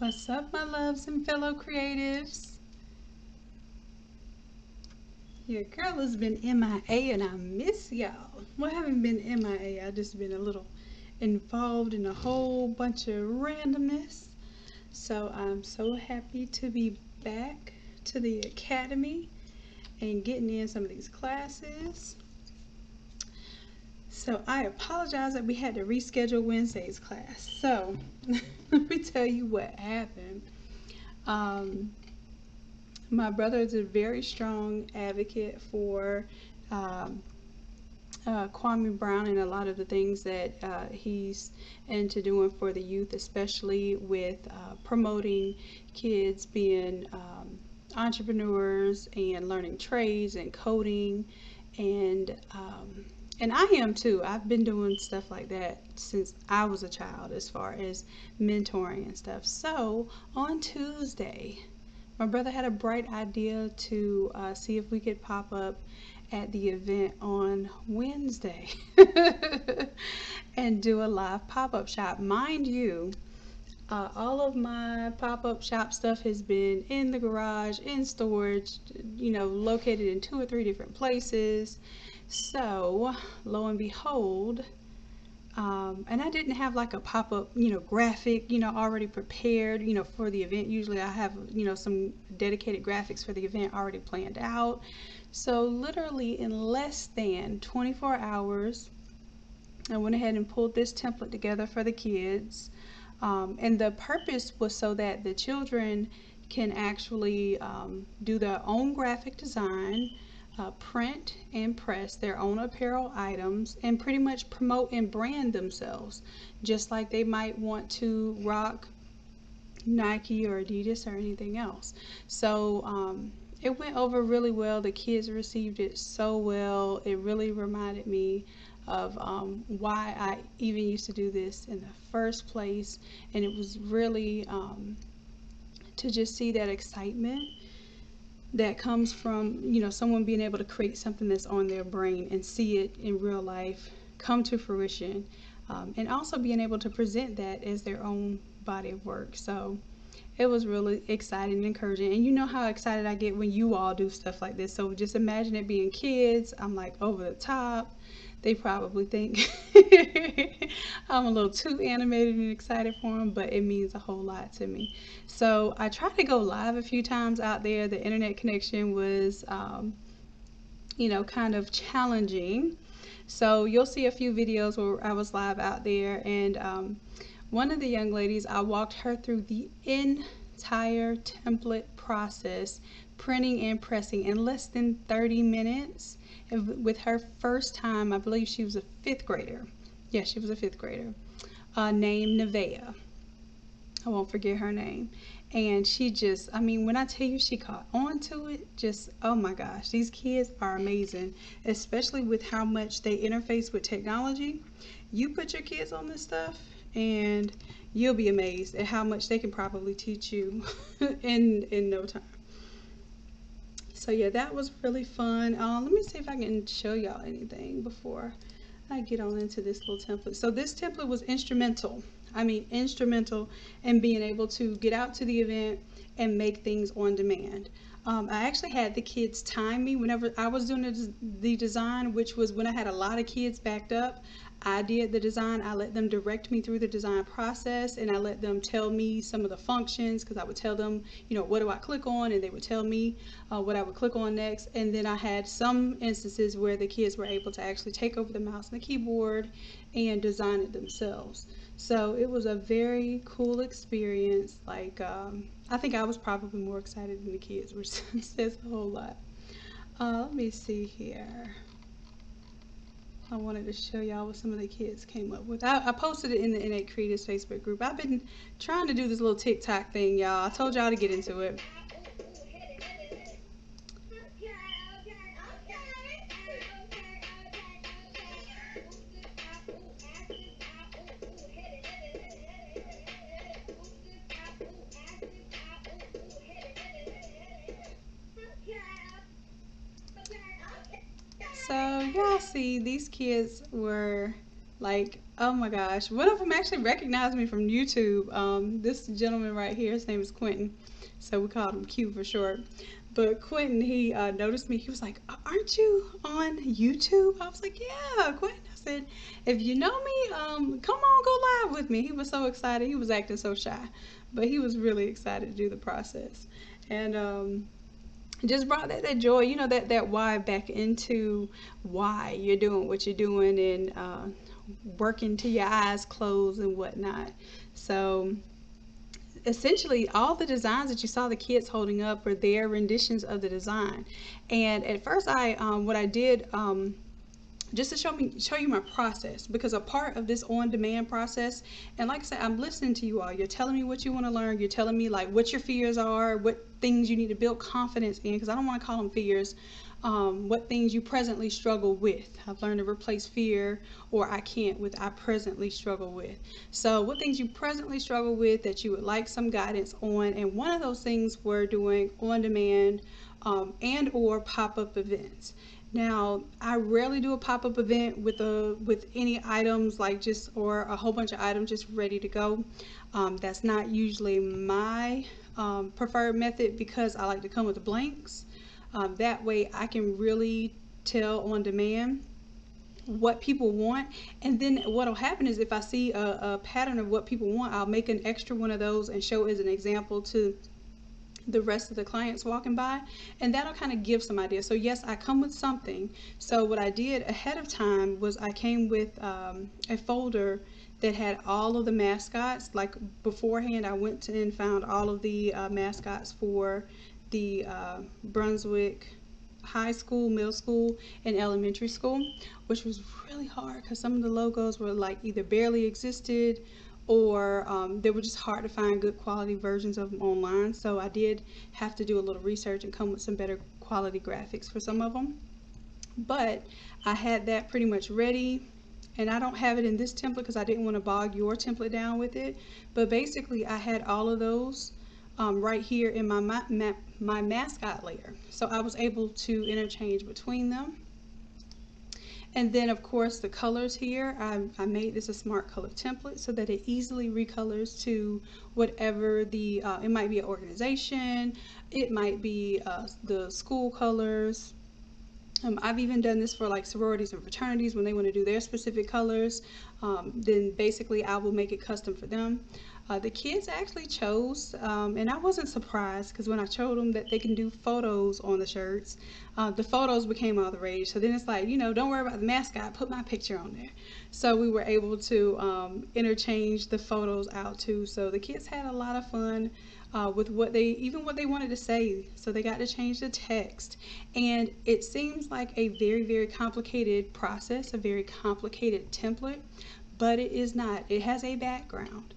What's up, my loves and fellow creatives? Your girl has been MIA and I miss y'all. Well, I haven't been MIA, I just been a little involved in a whole bunch of randomness. So I'm so happy to be back to the academy and getting in some of these classes. So I apologize that we had to reschedule Wednesday's class. So let me tell you what happened. My brother is a very strong advocate for Kwame Brown and a lot of the things that he's into doing for the youth, especially with promoting kids being entrepreneurs and learning trades and coding, and and I am too. I've been doing stuff like that since I was a child, as far as mentoring and stuff. So on Tuesday, my brother had a bright idea to see if we could pop up at the event on Wednesday and do a live pop-up shop. Mind you, all of my pop-up shop stuff has been in the garage, in storage, located in 2 or 3 different places. So, lo and behold, and I didn't have like a pop-up, graphic, already prepared, for the event. Usually I have, some dedicated graphics for the event already planned out. So literally in less than 24 hours, I went ahead and pulled this template together for the kids. And the purpose was so that the children can actually do their own graphic design, print and press their own apparel items, and pretty much promote and brand themselves, just like they might want to rock Nike or Adidas or anything else. So it went over really well. The kids received it so well. It really reminded me of why I even used to do this in the first place, and it was really to just see that excitement that comes from someone being able to create something that's on their brain and see it in real life come to fruition, and also being able to present that as their own body of work. So it was really exciting and encouraging, and you know how excited I get when you all do stuff like this. So just imagine it being kids. I'm like over the top. They probably think I'm a little too animated and excited for them, but it means a whole lot to me. So I tried to go live a few times out there. The internet connection was, kind of challenging. So you'll see a few videos where I was live out there, and one of the young ladies, I walked her through the entire template process, printing and pressing, in less than 30 minutes. With her first time, I believe she was a 5th grader. Yeah, she was a 5th grader, named Nevaeh. I won't forget her name. And she just, when I tell you she caught on to it, just, oh my gosh, these kids are amazing, especially with how much they interface with technology. You put your kids on this stuff, and you'll be amazed at how much they can probably teach you in no time. So yeah, that was really fun. Let me see if I can show y'all anything before I get on into this little template. So this template was instrumental. Instrumental in being able to get out to the event and make things on demand. I actually had the kids time me whenever I was doing the design, which was when I had a lot of kids backed up. I did the design. I let them direct me through the design process, and I let them tell me some of the functions, because I would tell them, what do I click on, and they would tell me what I would click on next. And then I had some instances where the kids were able to actually take over the mouse and the keyboard and design it themselves. So it was a very cool experience. Like, I think I was probably more excited than the kids, which says a whole lot. Let me see here. I wanted to show y'all what some of the kids came up with. I posted it in the Innate Creators Facebook group. I've been trying to do this little TikTok thing, y'all. I told y'all to get into it. So y'all see, these kids were Like, oh my gosh, one of them actually recognized me from YouTube. This gentleman right here, his name is Quentin, so we called him Q for short. But Quentin, he noticed me. He was like, "Aren't you on YouTube?" I was like, "Yeah, Quentin." I said, "If you know me, come on, go live with me." He was so excited. He was acting so shy, but he was really excited to do the process, and just brought that joy, you know, that why back into why you're doing what you're doing, and working till your eyes close and whatnot. So essentially all the designs that you saw the kids holding up are their renditions of the design. And at first I what I did, just to show you my process, because a part of this on demand process, and like I said, I'm listening to you all. You're telling me what you want to learn. You're telling me like what your fears are, what things you need to build confidence in, because I don't want to call them fears. What things you presently struggle with. I've learned to replace fear or I can't with I presently struggle with. So what things you presently struggle with that you would like some guidance on, and one of those things we're doing on demand, and or pop-up events. Now, I rarely do a pop-up event with any items, like just, or a whole bunch of items just ready to go. That's not usually my preferred method, because I like to come with the blanks. That way I can really tell on demand what people want, and then what'll happen is if I see a pattern of what people want, I'll make an extra one of those and show as an example to the rest of the clients walking by, and that'll kind of give some idea. So yes, I come with something. So what I did ahead of time was I came with a folder that had all of the mascots. Like beforehand, I went and found all of the mascots for the Brunswick high school, middle school, and elementary school, which was really hard because some of the logos were like either barely existed, or they were just hard to find good quality versions of them online. So I did have to do a little research and come with some better quality graphics for some of them. But I had that pretty much ready, and I don't have it in this template because I didn't want to bog your template down with it. But basically I had all of those right here in my mascot layer. So I was able to interchange between them. And then of course the colors here, I made this a smart color template so that it easily recolors to whatever the, it might be an organization, it might be the school colors. I've even done this for like sororities and fraternities when they want to do their specific colors. Then basically I will make it custom for them. The kids actually chose, and I wasn't surprised, because when I showed them that they can do photos on the shirts, the photos became all the rage. So then it's like, you know, don't worry about the mascot, put my picture on there. So we were able to interchange the photos out too. So the kids had a lot of fun with what they wanted to say. So they got to change the text, and it seems like a very, very complicated process, a very complicated template, but it is not. It has a background.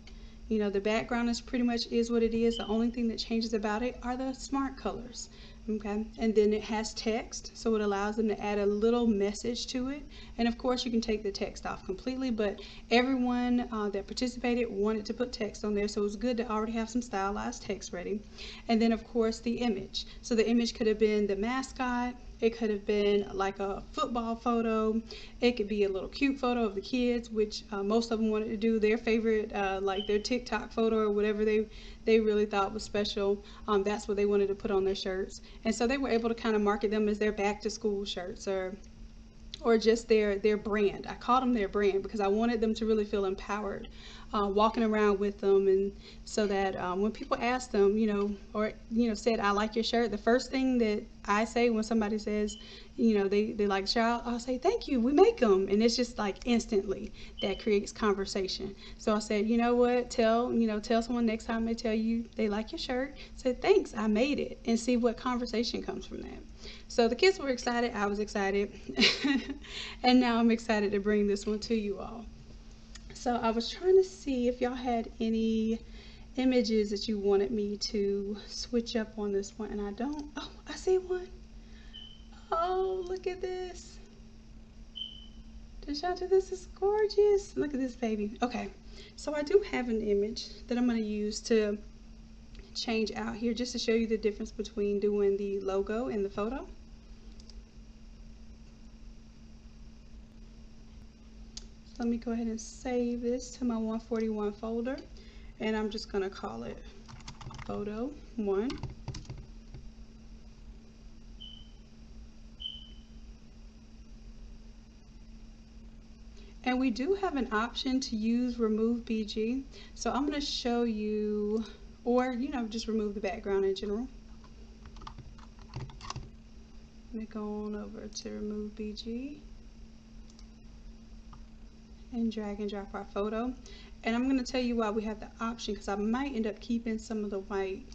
You know, the background is pretty much is what it is. The only thing that changes about it are the smart colors. Okay, and then it has text, so it allows them to add a little message to it. And of course you can take the text off completely, but everyone that participated wanted to put text on there, so it was good to already have some stylized text ready. And then of course the image. So the image could have been the mascot, it could have been like a football photo, it could be a little cute photo of the kids, which most of them wanted to do their favorite, like their TikTok photo or whatever they really thought was special. That's what they wanted to put on their shirts, and so they were able to kind of market them as their back to school shirts, or just their brand. I called them their brand because I wanted them to really feel empowered walking around with them, and so that when people ask them, you know, or you know, said I like your shirt, the first thing that I say when somebody says, you know, they like the shirt, I'll say thank you, we make them, and it's just like instantly that creates conversation. So I said, you know what, tell someone next time they tell you they like your shirt, say thanks, I made it, and see what conversation comes from that. So the kids were excited, I was excited, and now I'm excited to bring this one to you all. So I was trying to see if y'all had any images that you wanted me to switch up on this one, and I don't. Oh, I see one. Oh, look at this. Deshanta, this is gorgeous. Look at this baby. Okay, so I do have an image that I'm going to use to change out here just to show you the difference between doing the logo and the photo. Let me go ahead and save this to my 141 folder, and I'm just going to call it photo 1. And we do have an option to use remove BG, so I'm going to show you, or just remove the background in general. Let me go on over to remove BG and drag and drop our photo. And I'm going to tell you why we have the option, because I might end up keeping some of the white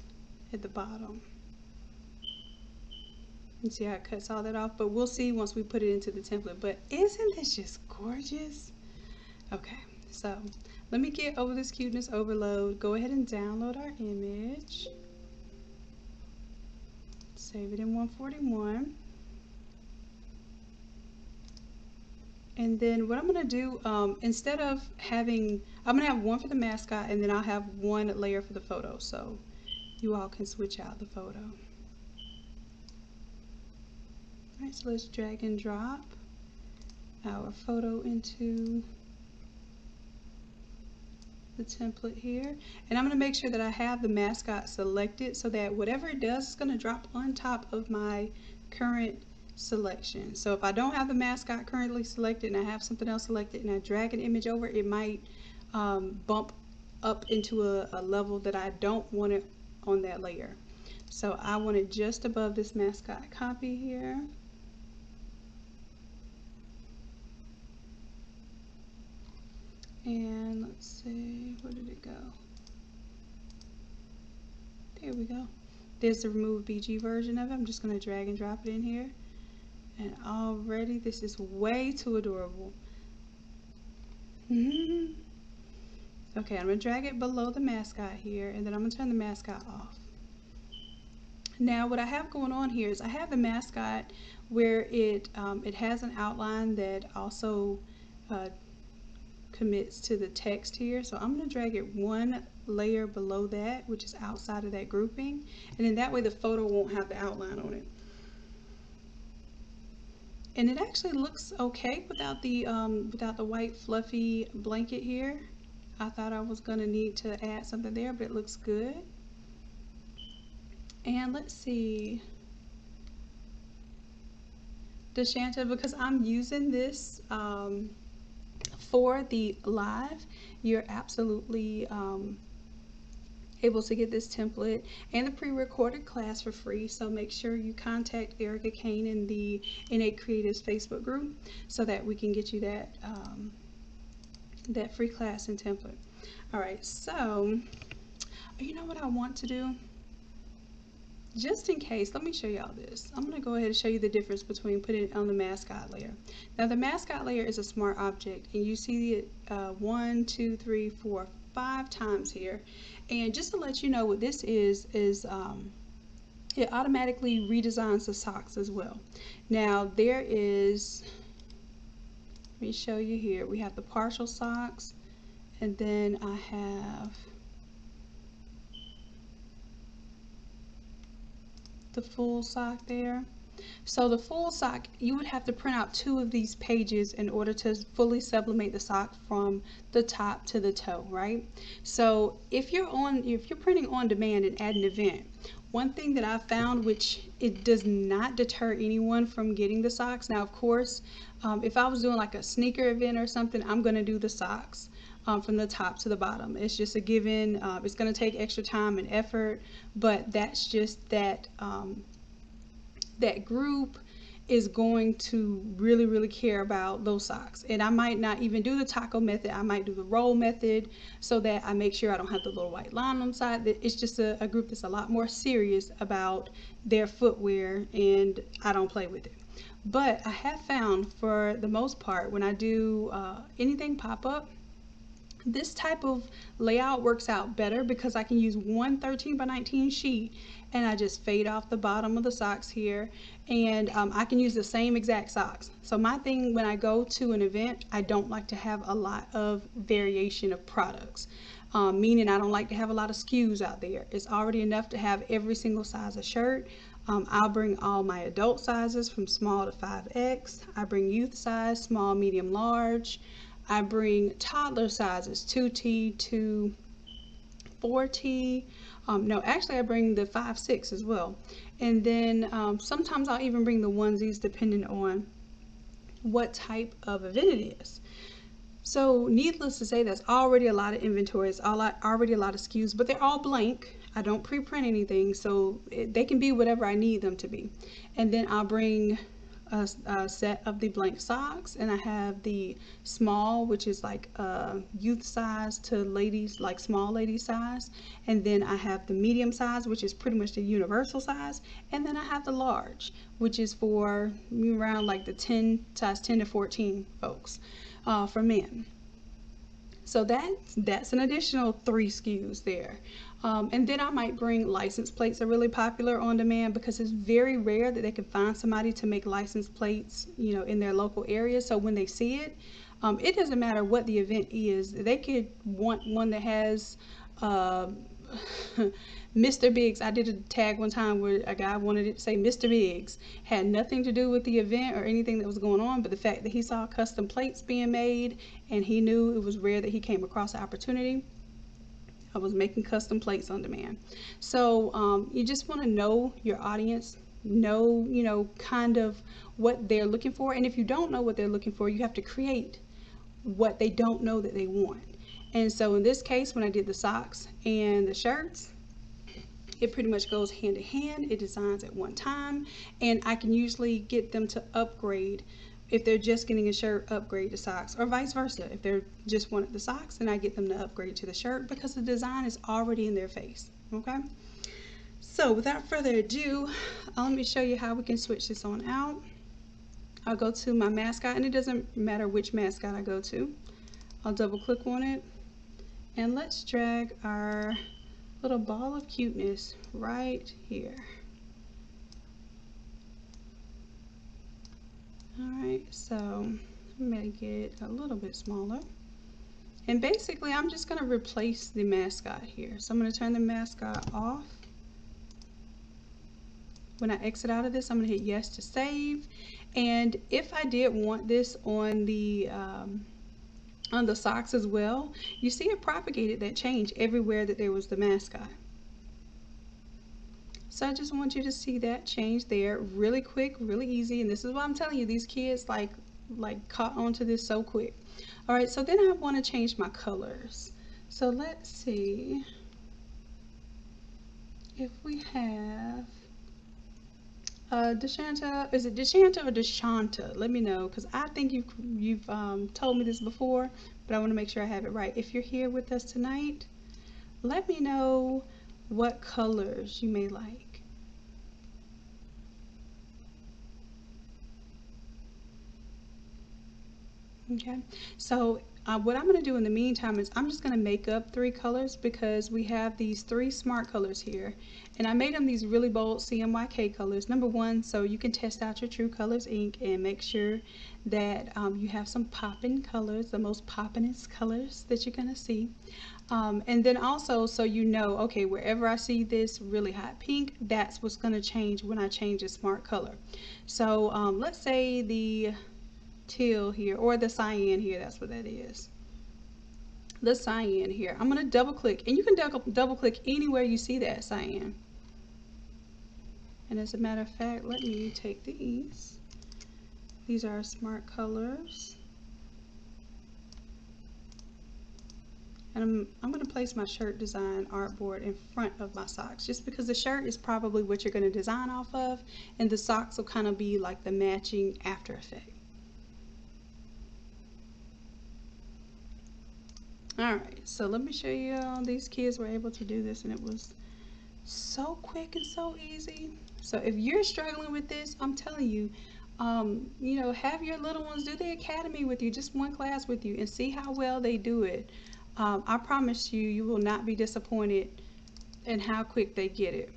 at the bottom. You see how it cuts all that off, but we'll see once we put it into the template. But isn't this just gorgeous? Okay, so let me get over this cuteness overload. Go ahead and download our image. Save it in 141. And then what I'm going to do, instead of having, I'm going to have one for the mascot, and then I'll have one layer for the photo, so you all can switch out the photo. Alright, so let's drag and drop our photo into the template here. And I'm going to make sure that I have the mascot selected so that whatever it does is going to drop on top of my current selection. So if I don't have the mascot currently selected and I have something else selected and I drag an image over, it might bump up into a level that I don't want it on that layer. So I want it just above this mascot copy here. And let's see, where did it go? There we go. There's the remove BG version of it. I'm just going to drag and drop it in here. And already this is way too adorable. Okay, I'm going to drag it below the mascot here, and then I'm going to turn the mascot off. Now what I have going on here is I have the mascot where it has an outline that also commits to the text here. So I'm going to drag it one layer below that, which is outside of that grouping, and then that way the photo won't have the outline on it. And it actually looks okay without the white fluffy blanket here. I thought I was going to need to add something there, but it looks good. And let's see, Deshanta, because I'm using this for the live, you're absolutely able to get this template and the pre-recorded class for free. So make sure you contact Erica Kane in the Innate Creatives Facebook group so that we can get you that that free class and template. All right, so you know what I want to do? Just in case, let me show y'all this. I'm going to go ahead and show you the difference between putting it on the mascot layer. Now the mascot layer is a smart object, and you see it 1, 2, 3, 4, 5 times here. And just to let you know what this is it automatically redesigns the socks as well. Now there is, let me show you here, we have the partial socks, and then I have the full sock there. So the full sock, you would have to print out 2 of these pages in order to fully sublimate the sock from the top to the toe, right? So if you're printing on demand and at an event, one thing that I found, which it does not deter anyone from getting the socks. Now, of course, if I was doing like a sneaker event or something, I'm going to do the socks from the top to the bottom. It's just a given. It's going to take extra time and effort, but that's just that that group is going to really care about those socks. And I might not even do the taco method. I might do the roll method so that I make sure I don't have the little white line on the side. It's just a group that's a lot more serious about their footwear, and I don't play with it. But I have found, for the most part, when I do anything pop-up, this type of layout works out better because I can use one 13x19 sheet and I just fade off the bottom of the socks here, and I can use the same exact socks. So my thing when I go to an event, I don't like to have a lot of variation of products, meaning I don't like to have a lot of SKUs out there. It's already enough to have every single size of shirt. I'll bring all my adult sizes from small to 5X. I bring youth size, small, medium, large. I bring toddler sizes, 2T to 4T. No, actually I bring the 5-6 as well. And then sometimes I'll even bring the onesies depending on what type of event it is. So needless to say, that's already a lot of inventory. It's already a lot of SKUs, but they're all blank. I don't pre-print anything, so they can be whatever I need them to be. And then I'll bring a set of the blank socks, and I have the small, which is like youth size to ladies, like small lady size. And then I have the medium size, which is pretty much the universal size. And then I have the large, which is for around like the size 10 to 14 folks. For men. So that's an additional 3 SKUs there. And then I might bring license plates are really popular on demand because it's very rare that they can find somebody to make license plates, you know, in their local area. So when they see it, it doesn't matter what the event is. They could want one that has Mr. Biggs. I did a tag one time where a guy wanted it to say Mr. Biggs. Had nothing to do with the event or anything that was going on, but the fact that he saw custom plates being made and he knew it was rare that he came across the opportunity. I was making custom plates on demand. So you just want to know your audience, know, you know, kind of what they're looking for. And if you don't know what they're looking for, you have to create what they don't know that they want. And so in this case, when I did the socks and the shirts, it pretty much goes hand in hand. It designs at one time, and I can usually get them to upgrade. If they're just getting a shirt, upgrade to socks, or vice versa. If they're just wanted the socks, then I get them to upgrade to the shirt because the design is already in their face. Okay, so without further ado, let me show you how we can switch this on out. I'll go to my mascot, and it doesn't matter which mascot I go to. I'll double click on it, and let's drag our little ball of cuteness right here. Alright, so I'm going to get it a little bit smaller. And basically I'm just going to replace the mascot here. So I'm going to turn the mascot off. When I exit out of this, I'm going to hit yes to save. And if I did want this on the socks as well, you see it propagated that change everywhere that there was the mascot. So I just want you to see that change there really quick, really easy. And this is what I'm telling you, these kids like caught onto this so quick. All right, so then I want to change my colors. So let's see if we have Deshanta. Is it Deshanta or Deshanta? Let me know, because I think you've told me this before, but I want to make sure I have it right. If you're here with us tonight, let me know what colors you may like. Okay, so what I'm going to do in the meantime is I'm just going to make up 3 colors because we have these 3 smart colors here, and I made them these really bold CMYK colors. Number 1, so you can test out your True Colors ink and make sure that you have some poppin' colors, the most poppin'est colors that you're going to see. And then also, so you know, okay, wherever I see this really hot pink, that's what's going to change when I change the smart color. So let's say the teal here, or the cyan here, that's what that is. The cyan here. I'm going to double click, and you can double click anywhere you see that cyan. And as a matter of fact, let me take these. These are smart colors. And I'm going to place my shirt design artboard in front of my socks, just because the shirt is probably what you're going to design off of, and the socks will kind of be like the matching after effect. Alright, so let me show you these kids were able to do this, and it was so quick and so easy. So if you're struggling with this, I'm telling you, you know, have your little ones do the academy with you, just one class with you, and see how well they do it. I promise you, you will not be disappointed in how quick they get it.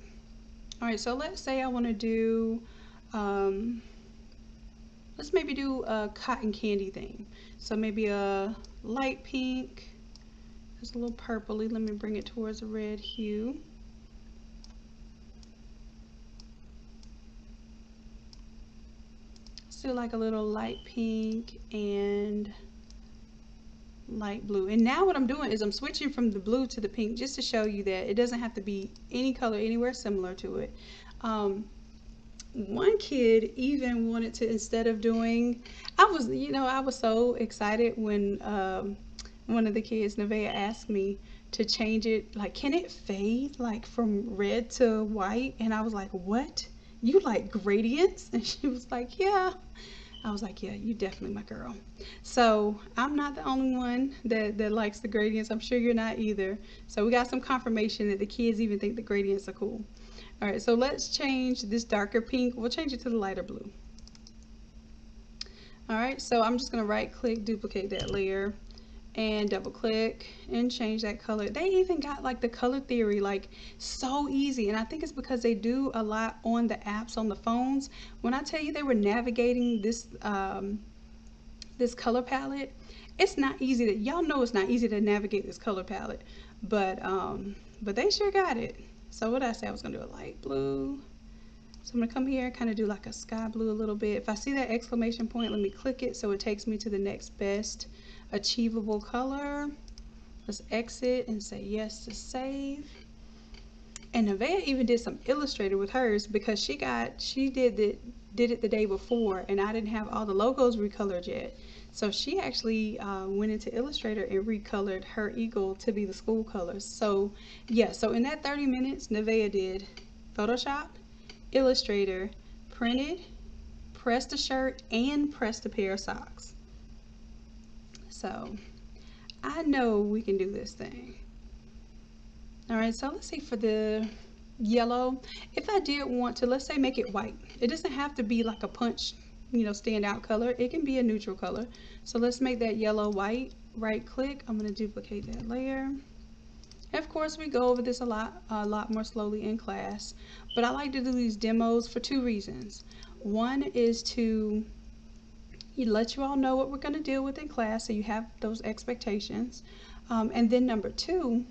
Alright, so let's say I want to do, let's maybe do a cotton candy theme. So maybe a light pink. It's a little purpley. Let me bring it towards a red hue. Still like a little light pink and light blue. And now what I'm doing is I'm switching from the blue to the pink just to show you that it doesn't have to be any color anywhere similar to it. One kid even wanted to, instead of doing, I was so excited when one of the kids, Nevaeh, asked me to change it, like, can it fade like from red to white? And I was like, what? You like gradients? And she was like, yeah. I was like, yeah, you definitely my girl. So I'm not the only one that likes the gradients. I'm sure you're not either. So we got some confirmation that the kids even think the gradients are cool. All right, so let's change this darker pink. We'll change it to the lighter blue. All right, so I'm just gonna right click, duplicate that layer, and double click and change that color. They even got like the color theory like so easy, and I think it's because they do a lot on the apps on the phones. When I tell you they were navigating this this color palette, it's not easy. That y'all know it's not easy to navigate this color palette, but they sure got it. So what did I say? I was gonna do a light blue. So I'm gonna come here and kind of do like a sky blue a little bit. If I see that exclamation point, let me click it so it takes me to the next best achievable color. Let's exit and say yes to save. And Nevaeh even did some Illustrator with hers because she did it the day before, and I didn't have all the logos recolored yet. So she actually went into Illustrator and recolored her eagle to be the school colors. So yeah, so in that 30 minutes, Nevaeh did Photoshop, Illustrator, printed, pressed a shirt, and pressed a pair of socks. So I know we can do this thing. All right, so let's see for the yellow. If I did want to, let's say, make it white. It doesn't have to be like a punch, standout color. It can be a neutral color. So let's make that yellow white. Right click. I'm going to duplicate that layer. And of course, we go over this a lot more slowly in class. But I like to do these demos for two reasons. One is to let you all know what we're going to deal with in class, so you have those expectations. And then number two,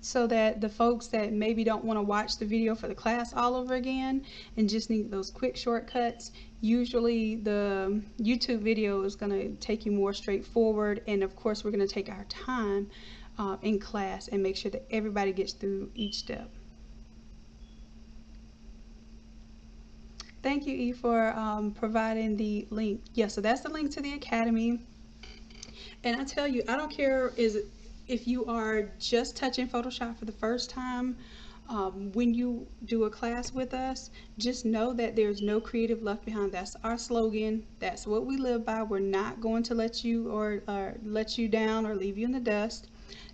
so that the folks that maybe don't want to watch the video for the class all over again and just need those quick shortcuts, usually the YouTube video is going to take you more straightforward. And of course, we're going to take our time in class and make sure that everybody gets through each step. Thank you, E, for providing the link. Yeah, so that's the link to the Academy. And I tell you, I don't care if you are just touching Photoshop for the first time. When you do a class with us, just know that there's no creative left behind. That's our slogan. That's what we live by. We're not going to let you let you down or leave you in the dust.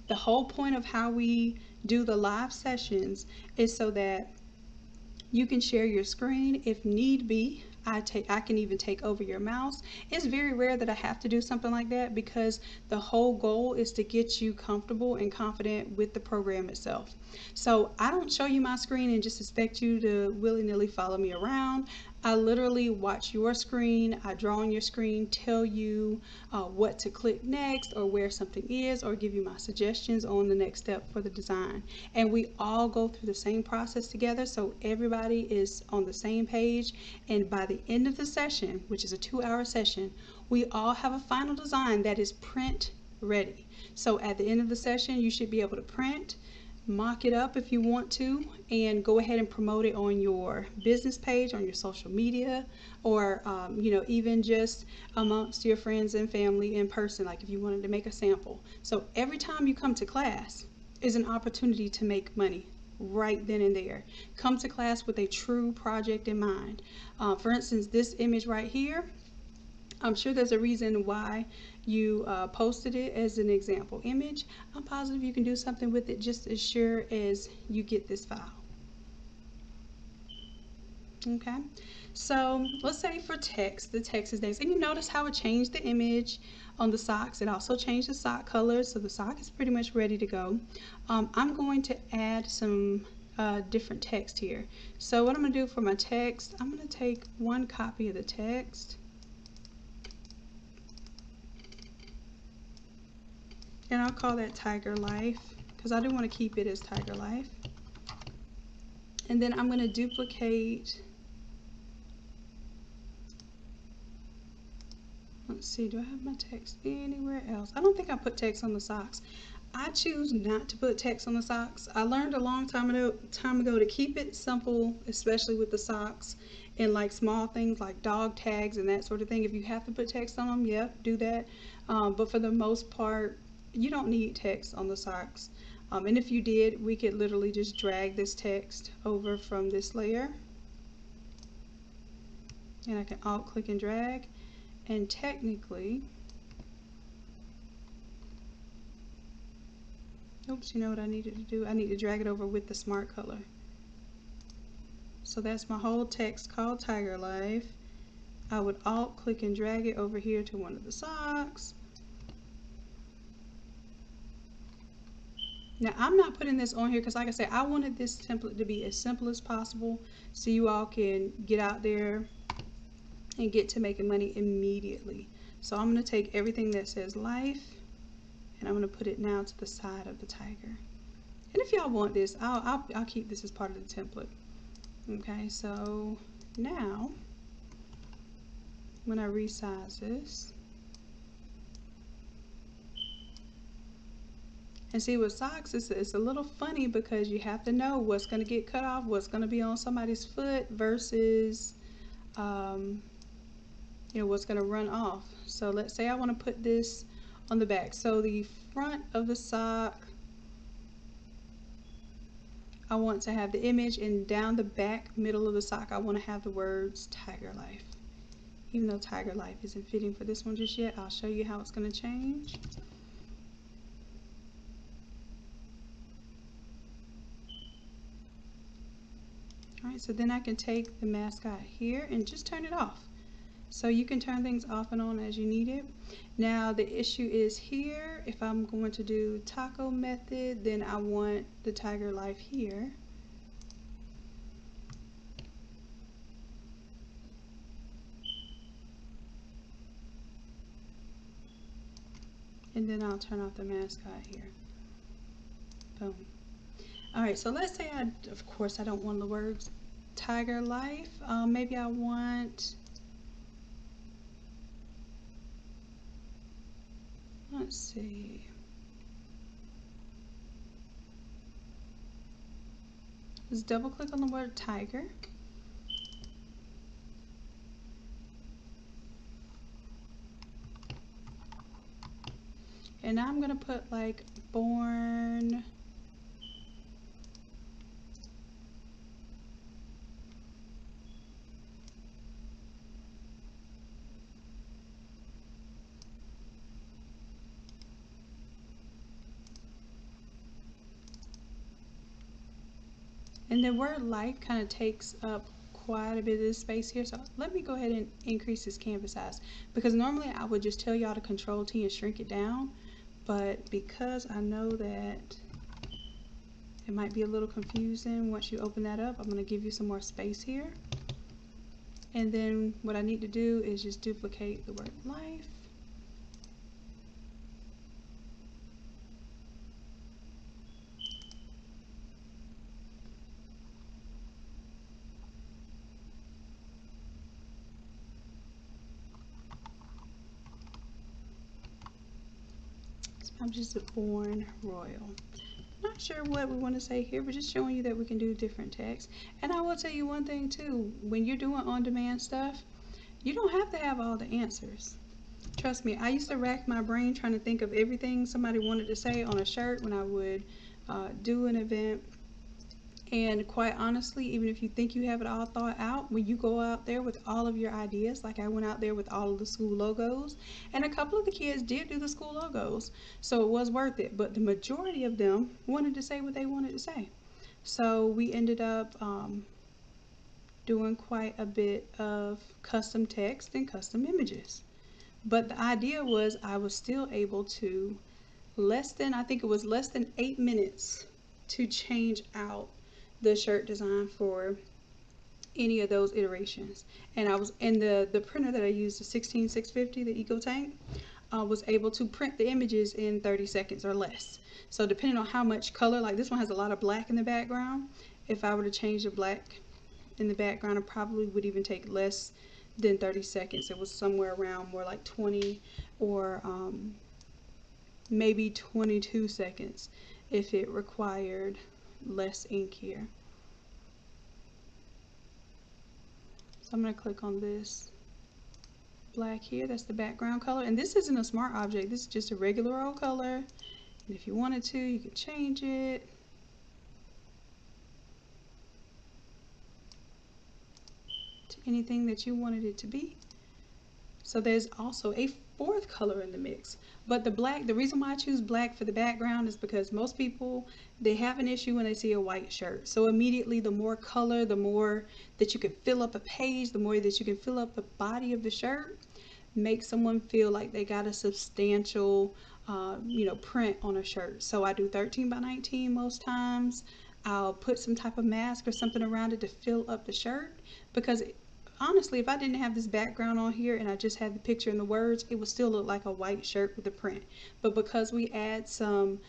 The whole point of how we do the live sessions is so that you can share your screen if need be. I can even take over your mouse. It's very rare that I have to do something like that because the whole goal is to get you comfortable and confident with the program itself. So I don't show you my screen and just expect you to willy-nilly follow me around. I literally watch your screen, I draw on your screen, tell you what to click next or where something is, or give you my suggestions on the next step for the design. And we all go through the same process together, so everybody is on the same page. And by the end of the session, which is a 2-hour session, we all have a final design that is print ready. So at the end of the session, you should be able to print, mock it up if you want to, and go ahead and promote it on your business page, on your social media, or even just amongst your friends and family in person, like if you wanted to make a sample. So every time you come to class is an opportunity to make money right then and there. Come to class with a true project in mind. For instance, this image right here, I'm sure there's a reason why you posted it as an example image. I'm positive you can do something with it just as sure as you get this file. Okay, so let's say for text, the text is next. And you notice how it changed the image on the socks. It also changed the sock color, so the sock is pretty much ready to go. I'm going to add some different text here. So what I'm going to do for my text, I'm going to take one copy of the text. And I'll call that Tiger Life because I do want to keep it as Tiger Life. And then I'm going to duplicate, Let's see, do I have my text anywhere else? I don't think I put text on the socks. I choose not to put text on the socks. I learned a long time ago to keep it simple, especially with the socks and like small things like dog tags and that sort of thing. If you have to put text on them, yep, do that. But for the most part, you don't need text on the socks. And if you did, we could literally just drag this text over from this layer. And I can alt click and drag. And technically, oops, you know what I needed to do? I need to drag it over with the smart color. So that's my whole text called Tiger Life. I would alt click and drag it over here to one of the socks. Now I'm not putting this on here because like I said, I wanted this template to be as simple as possible so you all can get out there and get to making money immediately. So I'm going to take everything that says life and I'm going to put it now to the side of the tiger. And if y'all want this, I'll keep this as part of the template. Okay, so now when I resize this, and see with socks, it's a little funny because you have to know what's going to get cut off, what's going to be on somebody's foot versus you know, what's going to run off. So let's say I want to put this on the back. So the front of the sock, I want to have the image, and down the back middle of the sock I want to have the words Tiger Life. Even though Tiger Life isn't fitting for this one just yet, I'll show you how it's going to change. Alright, so then I can take the mascot here and just turn it off. So you can turn things off and on as you need it. Now the issue is here, if I'm going to do taco method, then I want the Tiger Life here. And then I'll turn off the mascot here. Boom. Alright, so let's say of course I don't want the words Tiger Life. Maybe I want, let's see. Let's double click on the word tiger. And I'm going to put like born and the word life kind of takes up quite a bit of this space here, so let me go ahead and increase this canvas size, because normally I would just tell y'all to Control T and shrink it down, but because I know that it might be a little confusing once you open that up, I'm going to give you some more space here. And then what I need to do is just duplicate the word life. I'm just a born royal. Not sure what we want to say here, but just showing you that we can do different text. And I will tell you one thing too, when you're doing on-demand stuff, you don't have to have all the answers. Trust me, I used to rack my brain trying to think of everything somebody wanted to say on a shirt when I would do an event. And quite honestly, even if you think you have it all thought out, when you go out there with all of your ideas, like I went out there with all of the school logos, and a couple of the kids did do the school logos, so it was worth it, but the majority of them wanted to say what they wanted to say. So we ended up doing quite a bit of custom text and custom images. But the idea was I was still able to, I think it was less than 8 minutes to change out the shirt design for any of those iterations. And I was in the printer that I used, the 16650, the Eco Tank, was able to print the images in 30 seconds or less. So depending on how much color, like this one has a lot of black in the background, if I were to change the black in the background, it probably would even take less than 30 seconds. It was somewhere around more like 20 or maybe 22 seconds if it required less ink here. So I'm going to click on this black here. That's the background color. And this isn't a smart object. This is just a regular old color. And if you wanted to, you could change it. To anything that you wanted it to be. So there's also a fourth color in the mix. But the black, the reason why I choose black for the background is because most people, they have an issue when they see a white shirt. So immediately the more color, the more that you can fill up a page, the more that you can fill up the body of the shirt, makes someone feel like they got a substantial print on a shirt. So I do 13 by 19 most times. I'll put some type of mask or something around it to fill up the shirt, because honestly, if I didn't have this background on here and I just had the picture and the words, it would still look like a white shirt with a print. But because we add some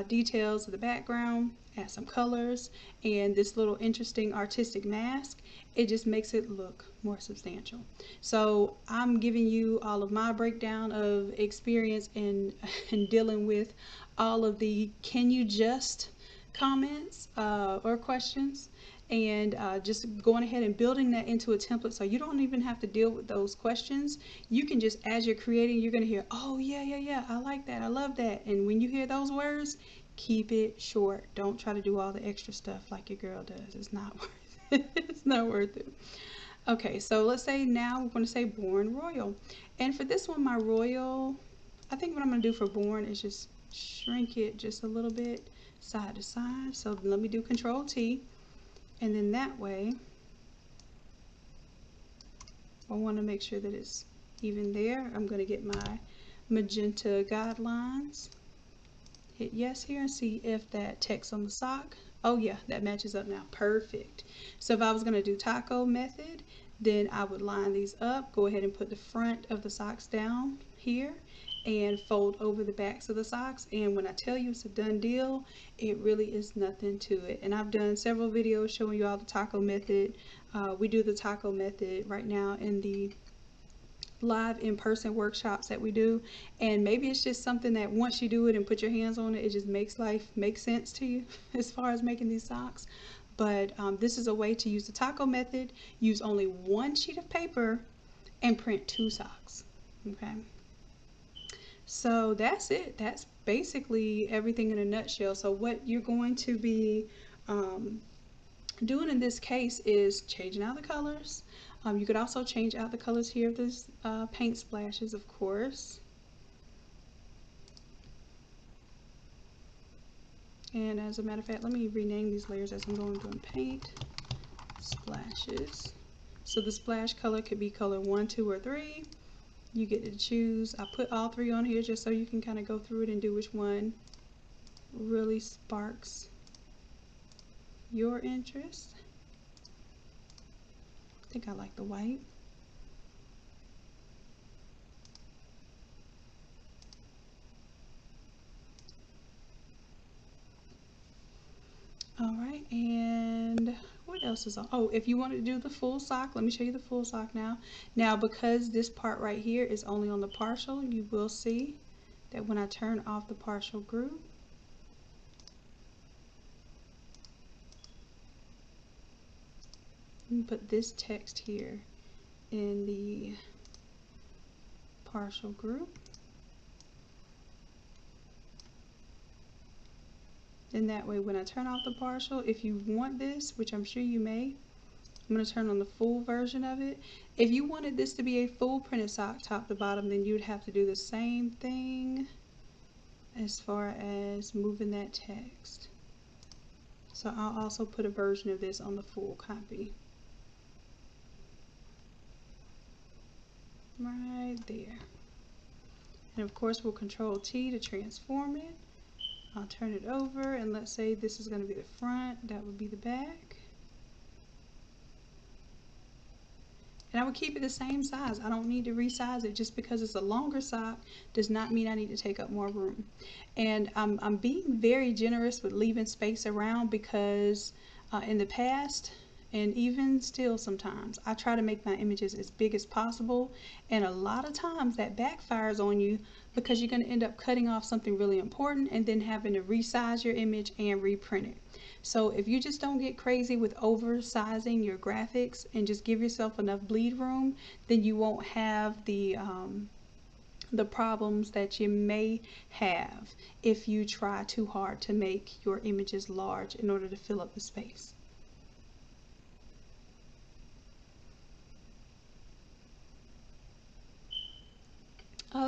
details to the background, add some colors, and this little interesting artistic mask, it just makes it look more substantial. So I'm giving you all of my breakdown of experience in dealing with all of the "can you just" comments or questions, and just going ahead and building that into a template, so you don't even have to deal with those questions. You can just, as you're creating, you're going to hear, oh yeah, I like that, I love that. And when you hear those words, keep it short. Don't try to do all the extra stuff like your girl does. It's not worth it. It's not worth it. Okay, so let's say now we're going to say Born Royal. And for this one, my royal, I think what I'm going to do for Born is just shrink it just a little bit side to side. So let me do Control T. And then that way, I want to make sure that it's even there. I'm going to get my magenta guidelines. Hit yes here and see if that text on the sock. Oh yeah, that matches up now. Perfect. So if I was going to do taco method, then I would line these up, go ahead and put the front of the socks down here, and fold over the backs of the socks. And when I tell you it's a done deal, it really is nothing to it. And I've done several videos showing you all the taco method. We do the taco method right now in the live in-person workshops that we do, and maybe it's just something that once you do it and put your hands on it, it just makes life make sense to you as far as making these socks. But this is a way to use the taco method, use only one sheet of paper, and print 2 socks. Okay, so that's it. That's basically everything in a nutshell. So what you're going to be doing in this case is changing out the colors. You could also change out the colors here of this paint splashes, of course. And as a matter of fact, let me rename these layers as I'm going through paint splashes. So the splash color could be color 1, 2, or 3. You get to choose. I put all 3 on here just so you can kind of go through it and do which one really sparks your interest. I think I like the white. All right, and what else is on? Oh, if you want to do the full sock, let me show you the full sock now. Now, because this part right here is only on the partial, you will see that when I turn off the partial group, let me put this text here in the partial group. And that way, when I turn off the partial, if you want this, which I'm sure you may, I'm going to turn on the full version of it. If you wanted this to be a full printed sock top to bottom, then you'd have to do the same thing as far as moving that text. So I'll also put a version of this on the full copy. Right there. And of course, we'll Control T to transform it. I'll turn it over, and let's say this is going to be the front, that would be the back. And I would keep it the same size. I don't need to resize it. Just because it's a longer sock does not mean I need to take up more room. And I'm being very generous with leaving space around, because in the past, And even still, sometimes I try to make my images as big as possible, and a lot of times that backfires on you because you're going to end up cutting off something really important and then having to resize your image and reprint it. So if you just don't get crazy with oversizing your graphics and just give yourself enough bleed room, then you won't have the problems that you may have if you try too hard to make your images large in order to fill up the space.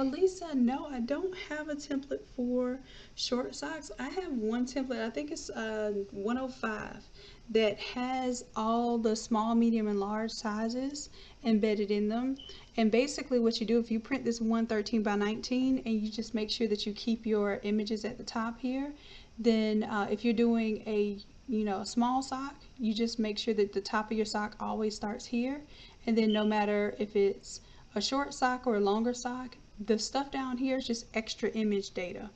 Lisa, no, I don't have a template for short socks. I have one template, I think it's 105, that has all the small, medium, and large sizes embedded in them. And basically what you do, if you print this 113 by 19 and you just make sure that you keep your images at the top here, then if you're doing a small sock, you just make sure that the top of your sock always starts here. And then no matter if it's a short sock or a longer sock, the stuff down here is just extra image data.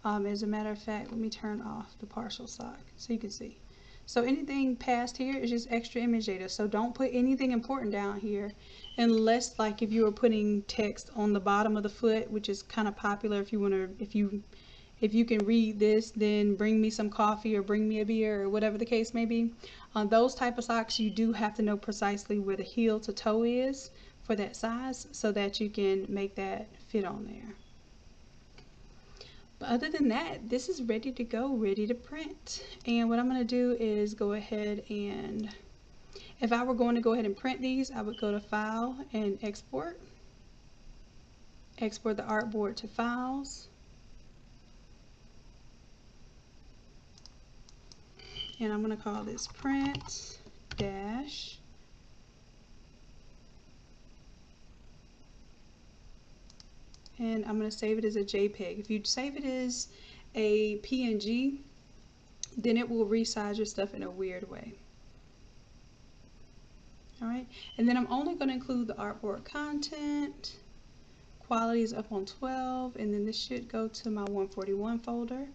As a matter of fact, let me turn off the partial sock so you can see. So anything past here is just extra image data. So don't put anything important down here unless, like, if you were putting text on the bottom of the foot, which is kind of popular. If you want to, if you can read this, then bring me some coffee or bring me a beer or whatever the case may be. On those type of socks, you do have to know precisely where the heel to toe is for that size so that you can make that fit on there. But other than that, this is ready to go, ready to print. And what I'm going to do is go ahead and, if I were going to go ahead and print these, I would go to File and Export. Export the artboard to Files. And I'm going to call this print dash and I'm going to save it as a JPEG. If you save it as a PNG, then it will resize your stuff in a weird way. Alright, and then I'm only going to include the artboard content. Quality is up on 12, and then this should go to my 141 folder.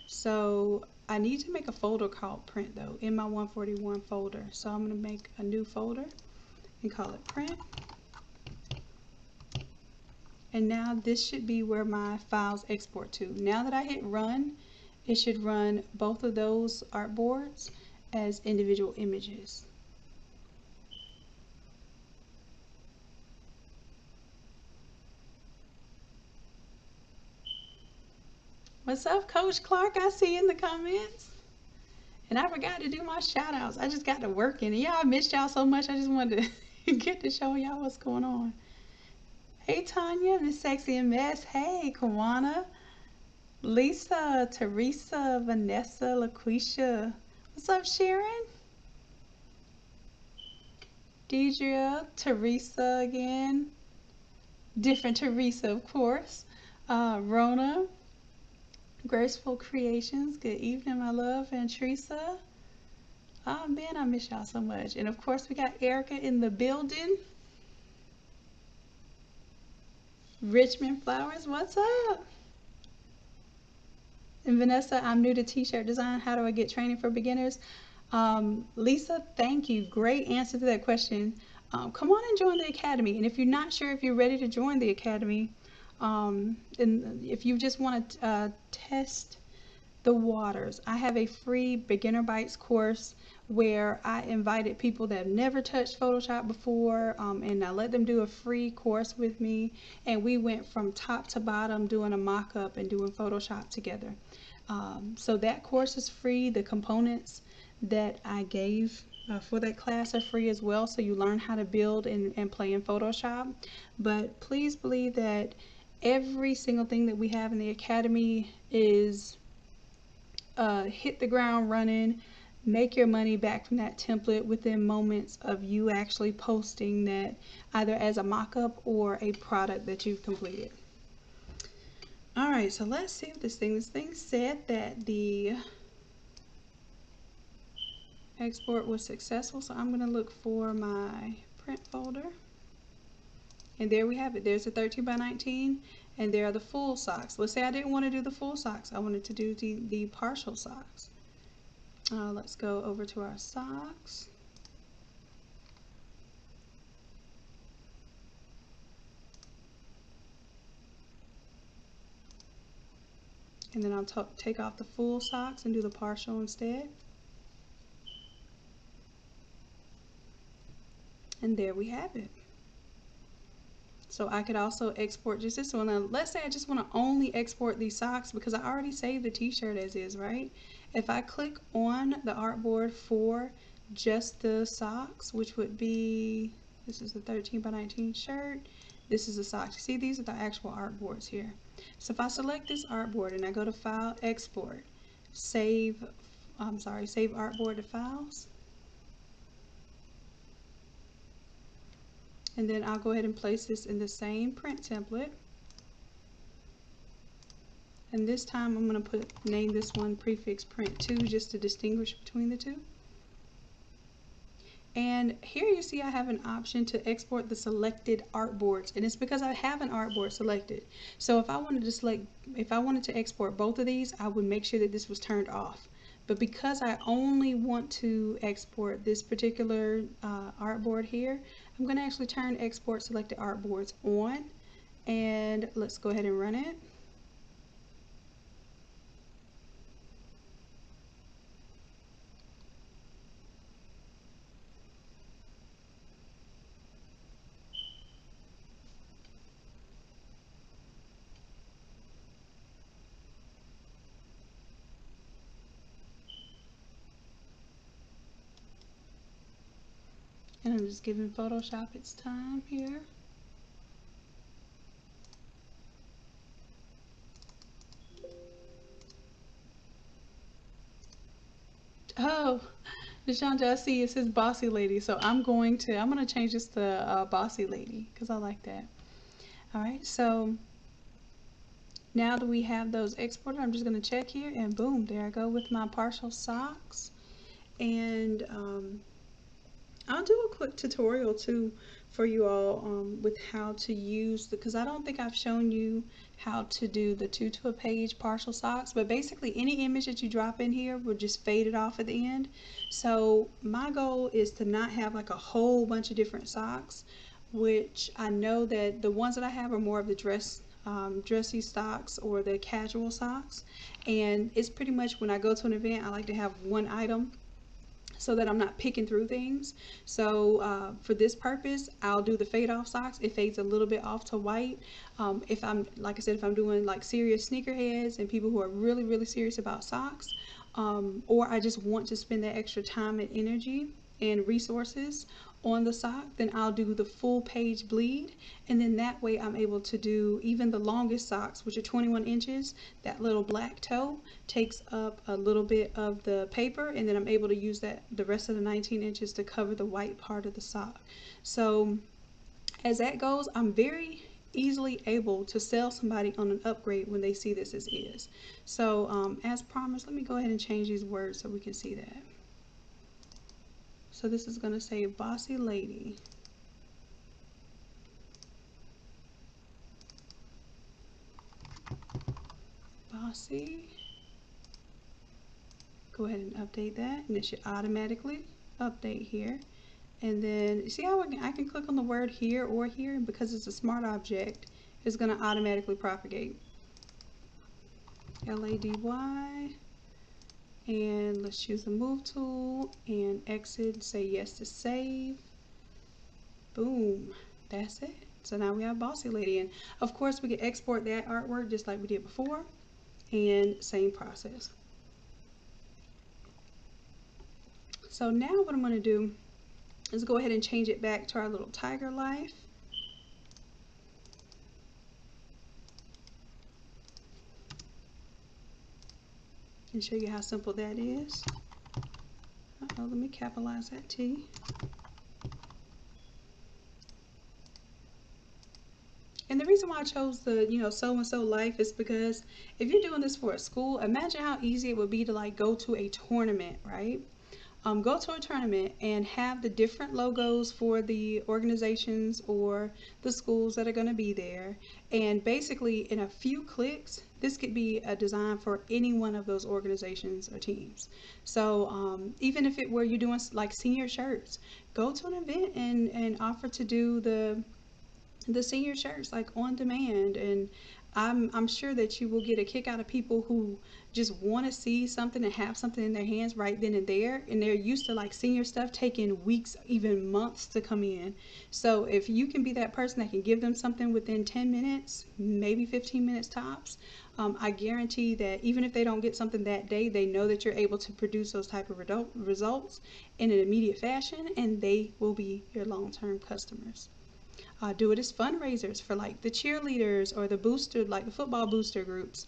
So I need to make a folder called print though in my 141 folder. So I'm going to make a new folder and call it print. And now this should be where my files export to. Now that I hit run, it should run both of those artboards as individual images. What's up, Coach Clark? I see you in the comments. And I forgot to do my shout outs. I just got to working. Yeah, I missed y'all so much. I just wanted to get to show y'all what's going on. Hey Tanya, Miss Sexy and Mess. Hey Kawana, Lisa, Teresa, Vanessa, LaQuisha. What's up, Sharon? Deidre, Teresa again. Different Teresa, of course. Rona, Graceful Creations. Good evening, my love. And Teresa. Oh man, I miss y'all so much. And of course, we got Erica in the building. Richmond Flowers, what's up? And Vanessa, I'm new to t-shirt design. How do I get training for beginners? Lisa, thank you. Great answer to that question. Come on and join the Academy. And if you're not sure if you're ready to join the Academy, and if you just want to test the waters, I have a free Beginner Bites course where I invited people that have never touched Photoshop before, and I let them do a free course with me, and we went from top to bottom doing a mock-up and doing Photoshop together. So that course is free. The components that I gave for that class are free as well, so you learn how to build and play in Photoshop. But please believe that every single thing that we have in the Academy is hit the ground running, make your money back from that template within moments of you actually posting that either as a mock-up or a product that you've completed. Alright, so let's see if this thing said that the export was successful, so I'm going to look for my print folder. And there we have it. There's a 13 by 19, and there are the full socks. Let's say I didn't want to do the full socks. I wanted to do the partial socks. Let's go over to our socks. And then I'll take off the full socks and do the partial instead. And there we have it. So I could also export just this one. Now, let's say I just want to only export these socks because I already saved the t-shirt as is, right? If I click on the artboard for just the socks, which would be, this is the 13 by 19 shirt, this is the socks. You see, these are the actual artboards here. So if I select this artboard and I go to File, Export, save artboard to Files, and then I'll go ahead and place this in the same print template. And this time I'm going to name this one prefix print 2 just to distinguish between the two. And here you see I have an option to export the selected artboards, and it's because I have an artboard selected. So if I wanted to export both of these, I would make sure that this was turned off. But because I only want to export this particular artboard here, I'm going to actually turn Export Selected Artboards on, and let's go ahead and run it. And I'm just giving Photoshop its time here. Oh, Deshawn, I see it says Bossy Lady, so I'm gonna change this to Bossy Lady because I like that. All right, so now that we have those exported, I'm just gonna check here, and boom, there I go with my partial socks. And I'll do a quick tutorial too for you all with how to use because I don't think I've shown you how to do the 2 to a page partial socks, but basically any image that you drop in here will just fade it off at the end. So my goal is to not have like a whole bunch of different socks, which I know that the ones that I have are more of the dressy socks or the casual socks, and it's pretty much when I go to an event I like to have one item so that I'm not picking through things. So for this purpose, I'll do the fade off socks. It fades a little bit off to white. If I'm, like I said, if I'm doing like serious sneakerheads and people who are really, really serious about socks, or I just want to spend that extra time and energy and resources on the sock, then I'll do the full page bleed, and then that way I'm able to do even the longest socks, which are 21 inches. That little black toe takes up a little bit of the paper, and then I'm able to use that the rest of the 19 inches to cover the white part of the sock. So as that goes, I'm very easily able to sell somebody on an upgrade when they see this as is. So as promised, let me go ahead and change these words so we can see that. So this is going to say Bossy Lady. Bossy. Go ahead and update that, and it should automatically update here. And then you see how I can click on the word here or here, and because it's a smart object, it's going to automatically propagate. L-A-D-Y. And let's choose the move tool and exit, say yes to save. Boom, that's it. So now we have Bossy Lady, and of course we can export that artwork just like we did before, and same process. So now what I'm going to do is go ahead and change it back to our little tiger life. And show you how simple that is. Uh-oh, let me capitalize that T. And the reason why I chose the, so-and-so life is because if you're doing this for a school, imagine how easy it would be to like go to a tournament, right? Go to a tournament and have the different logos for the organizations or the schools that are going to be there, and basically in a few clicks this could be a design for any one of those organizations or teams. So even if it were you're doing like senior shirts, go to an event and offer to do the senior shirts like on demand, and I'm sure that you will get a kick out of people who just want to see something and have something in their hands right then and there, and they're used to like senior stuff taking weeks, even months to come in. So if you can be that person that can give them something within 10 minutes, maybe 15 minutes tops, I guarantee that even if they don't get something that day, they know that you're able to produce those type of results in an immediate fashion, and they will be your long-term customers. Do it as fundraisers for like the cheerleaders or the booster, like the football booster groups.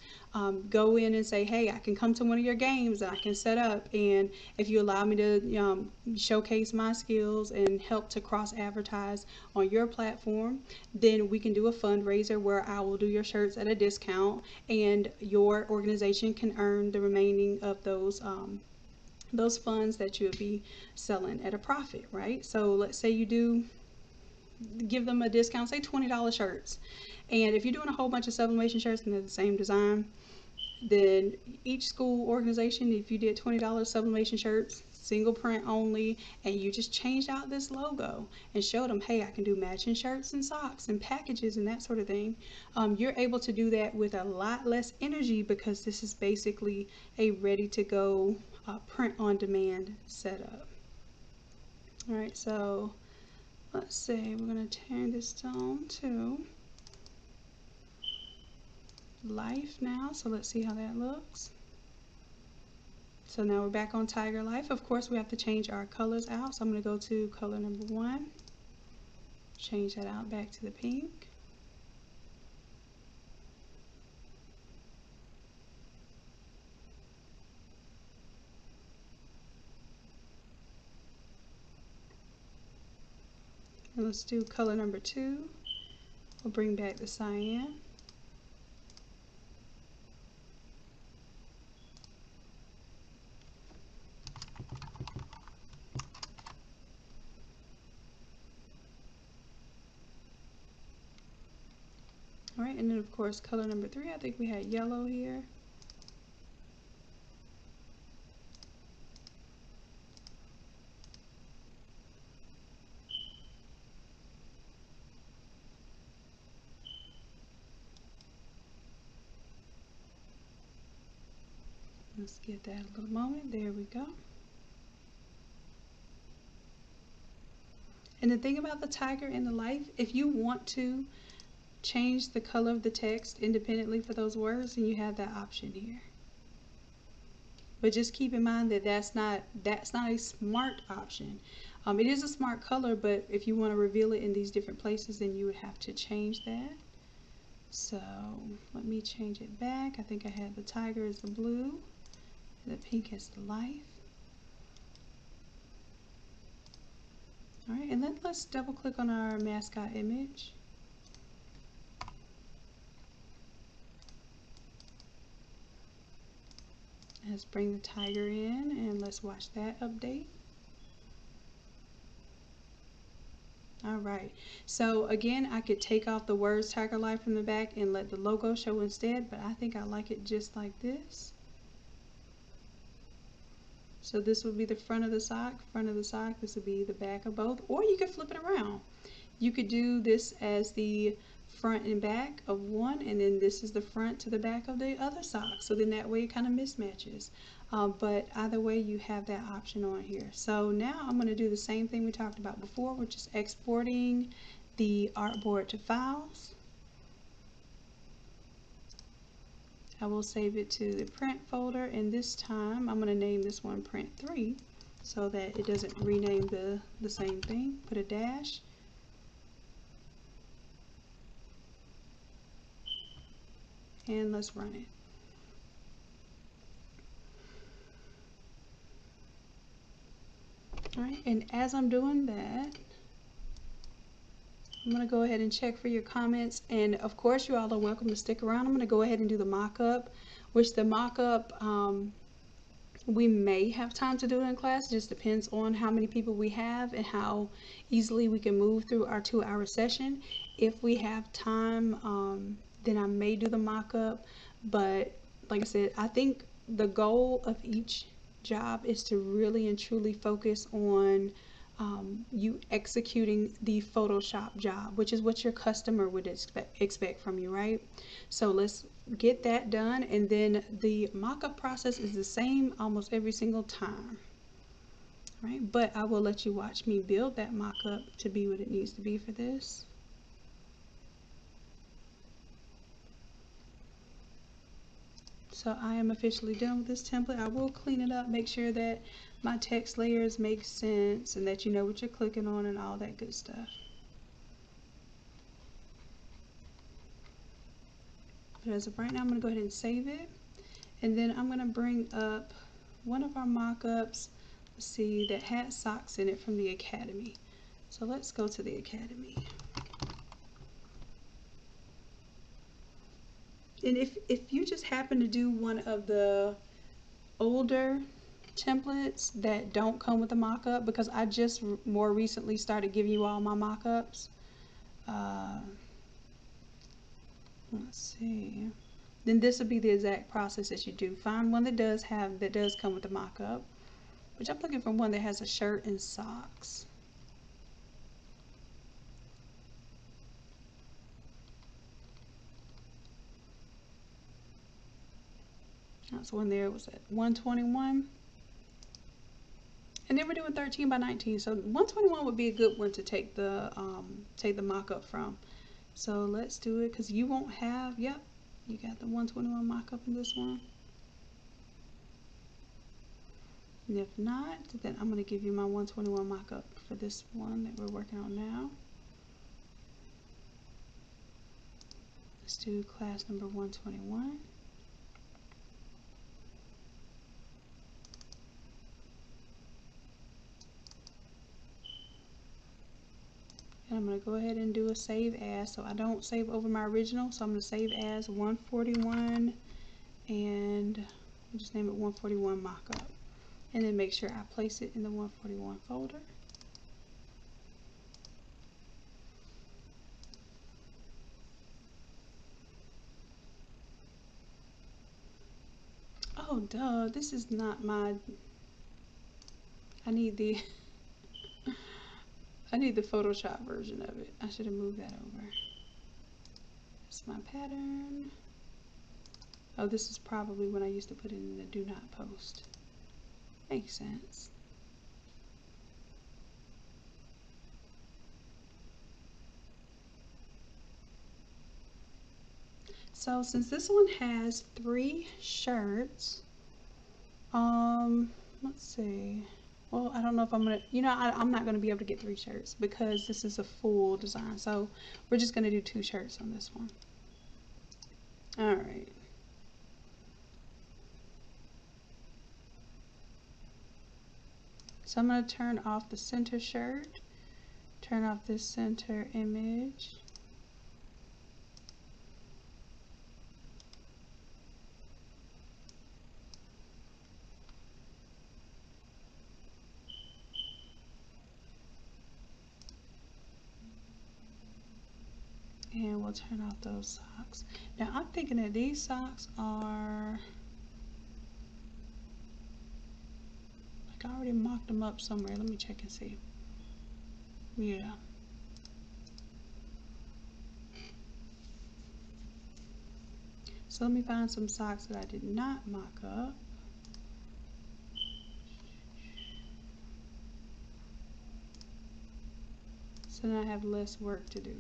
Go in and say, hey, I can come to one of your games and I can set up. And if you allow me to showcase my skills and help to cross advertise on your platform, then we can do a fundraiser where I will do your shirts at a discount and your organization can earn the remaining of those funds that you would be selling at a profit, right? So let's say you do give them a discount, say $20 shirts. And if you're doing a whole bunch of sublimation shirts and they're the same design, then each school organization, if you did $20 sublimation shirts, single print only, and you just changed out this logo and showed them, hey, I can do matching shirts and socks and packages and that sort of thing, you're able to do that with a lot less energy because this is basically a ready to go print on demand setup. All right, so let's see, we're going to turn this down to life now. So let's see how that looks. So now we're back on Tiger Life. Of course, we have to change our colors out. So I'm going to go to color number 1, change that out back to the pink. And let's do color number 2. We'll bring back the cyan. All right, and then of course color number 3, I think we had yellow here. Let's give that a little moment. There we go. And the thing about the tiger and the life, if you want to change the color of the text independently for those words, then you have that option here. But just keep in mind that that's not a smart option. It is a smart color, but if you want to reveal it in these different places, then you would have to change that. So let me change it back. I think I had the tiger as the blue, the pink as the life. All right, and then let's double click on our mascot image. Let's bring the tiger in and let's watch that update. All right, so again, I could take off the words Tiger Life from the back and let the logo show instead, but I think I like it just like this. So this would be the front of the sock, this would be the back of both, or you could flip it around. You could do this as the front and back of one, and then this is the front to the back of the other sock. So then that way it kind of mismatches. But either way, you have that option on here. So now I'm going to do the same thing we talked about before, which is exporting the artboard to files. I will save it to the print folder, and this time I'm going to name this one print 3 so that it doesn't rename the same thing. Put a dash. And let's run it. All right, and as I'm doing that, I'm going to go ahead and check for your comments, and of course you all are welcome to stick around. I'm going to go ahead and do the mock-up, which the mock-up we may have time to do it in class. It just depends on how many people we have and how easily we can move through our 2-hour session. If we have time, then I may do the mock-up, but like I said, I think the goal of each job is to really and truly focus on you executing the Photoshop job, which is what your customer would expect from you, right? So let's get that done, and then the mock-up process is the same almost every single time, right? But I will let you watch me build that mock-up to be what it needs to be for this. So I am officially done with this template. I will clean it up, make sure that my text layers make sense and that you know what you're clicking on and all that good stuff. But as of right now, I'm going to go ahead and save it. And then I'm going to bring up one of our mock-ups, let's see, that had socks in it from the Academy. So let's go to the Academy. And if you just happen to do one of the older templates that don't come with a mock-up, because I just more recently started giving you all my mock-ups. Let's see. Then this will be the exact process that you do. Find one that does come with a mock-up, which I'm looking for one that has a shirt and socks. That's one there. Was at 121. And then we're doing 13 by 19. So 121 would be a good one to take the mock-up from. So let's do it, because you won't have, yep, you got the 121 mock-up in this one. And if not, then I'm going to give you my 121 mock-up for this one that we're working on now. Let's do class number 121. And I'm going to go ahead and do a save as, so I don't save over my original, so I'm going to save as 141, and we'll just name it 141 mockup. And then make sure I place it in the 141 folder. Oh, duh, this is not my, I need the Photoshop version of it. I should have moved that over. That's my pattern. Oh, this is probably when I used to put it in the do not post. Makes sense. So since this one has 3 shirts, let's see. Well, I don't know if I'm gonna, I'm not gonna be able to get 3 shirts because this is a full design. So we're just gonna do 2 shirts on this one. All right. So I'm gonna turn off the center shirt, turn off this center image. And we'll turn off those socks. Now I'm thinking that these socks are, like, I already mocked them up somewhere. Let me check and see. Yeah. So let me find some socks that I did not mock up. So now I have less work to do.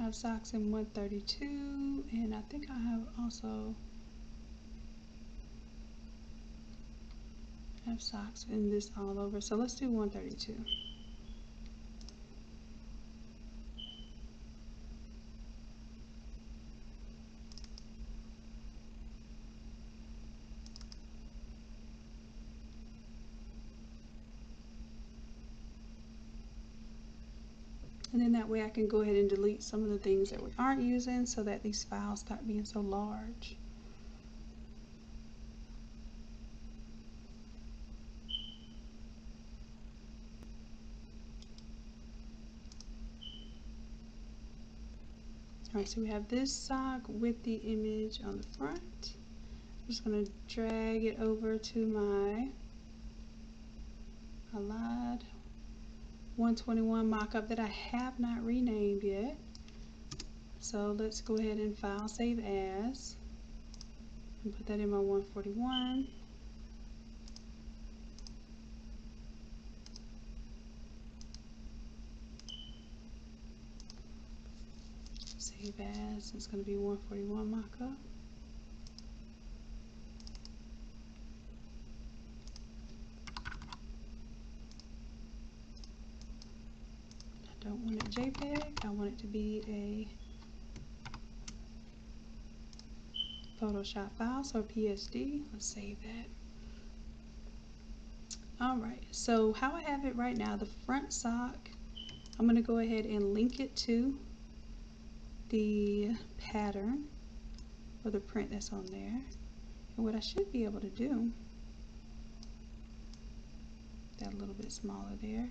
I have socks in 132, and I think I have also have socks in this all over. So let's do 132. And then that way I can go ahead and delete some of the things that we aren't using so that these files stop being so large. Alright, so we have this sock with the image on the front. I'm just going to drag it over to my Allied 121 mock-up that I have not renamed yet. So let's go ahead and file save as and put that in my 141. Save as, it's going to be 141 mock-up. I don't want it JPEG, I want it to be a Photoshop file, so PSD. Let's save that. Alright, so how I have it right now, the front sock, I'm going to go ahead and link it to the pattern or the print that's on there. And what I should be able to do, that a little bit smaller there,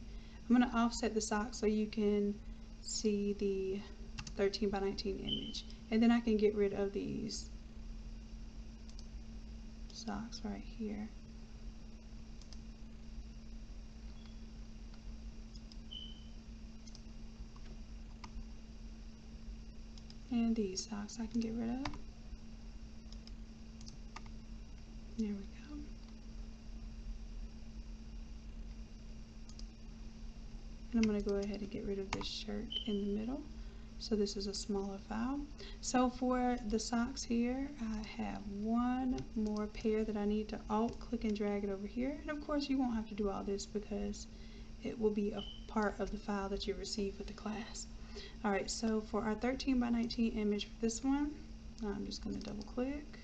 I'm going to offset the sock so you can see the 13 by 19 image. And then I can get rid of these socks right here. And these socks I can get rid of. There we go. And I'm going to go ahead and get rid of this shirt in the middle. So this is a smaller file. So for the socks here, I have one more pair that I need to alt click and drag it over here. And of course you won't have to do all this because it will be a part of the file that you receive with the class. Alright, so for our 13 by 19 image for this one, I'm just going to double click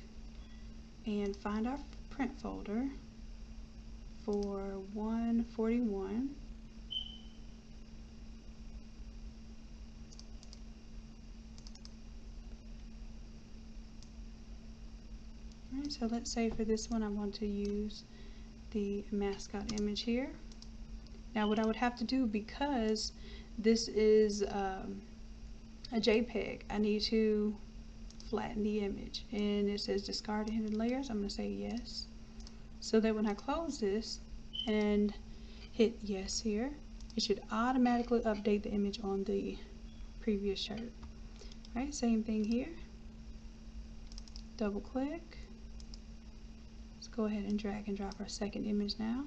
and find our print folder for 141. Alright, so let's say for this one I want to use the mascot image here. Now what I would have to do, because this is a JPEG, I need to flatten the image, and it says discard hidden layers. I'm going to say yes, so that when I close this and hit yes here, it should automatically update the image on the previous shirt. Alright, same thing here. Double click. Let's go ahead and drag and drop our second image now.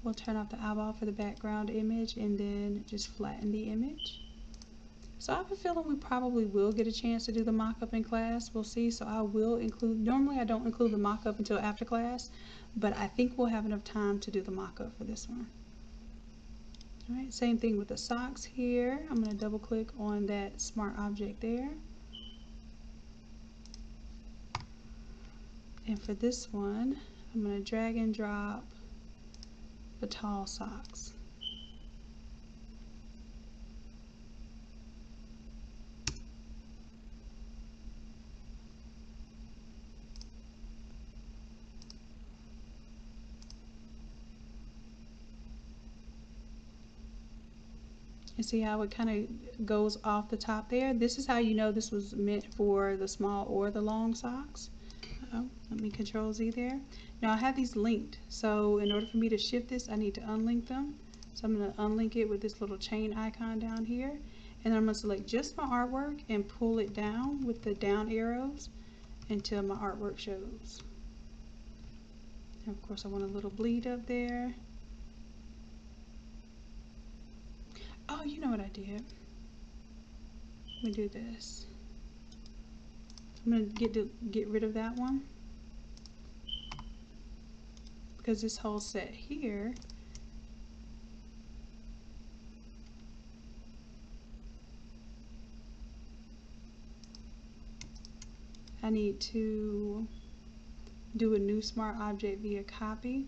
We'll turn off the eyeball for the background image and then just flatten the image. So I have a feeling we probably will get a chance to do the mock-up in class. We'll see. So I will include, normally I don't include the mock-up until after class, but I think we'll have enough time to do the mock-up for this one. Alright, same thing with the socks here. I'm going to double click on that smart object there. And for this one, I'm going to drag and drop the tall socks. You see how it kind of goes off the top there? This is how you know this was meant for the small or the long socks. Let me Control Z there. Now I have these linked, so in order for me to shift this, I need to unlink them. So I'm going to unlink it with this little chain icon down here, and then I'm going to select just my artwork and pull it down with the down arrows until my artwork shows. And of course I want a little bleed up there. Oh, you know what I did? Let me do this. I'm going to get rid of that one, because this whole set here I need to do a new smart object via copy.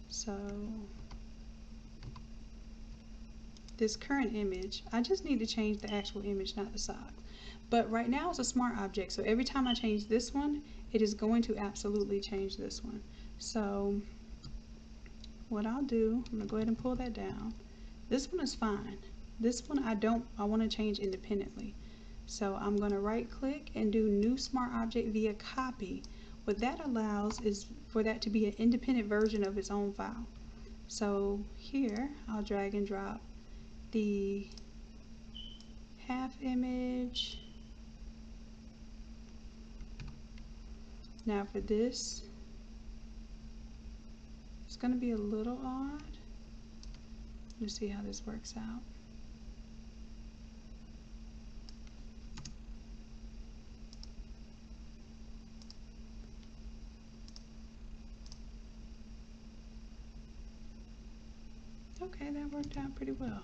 So this current image, I just need to change the actual image, not the sock. But right now it's a smart object, so every time I change this one, it is going to absolutely change this one. So what I'll do, I'm gonna go ahead and pull that down. This one is fine. This one I want to change independently. So I'm going to right click and do new smart object via copy. What that allows is for that to be an independent version of its own file. So here I'll drag and drop the half image. Now for this, it's going to be a little odd. Let's see how this works out. Okay, that worked out pretty well.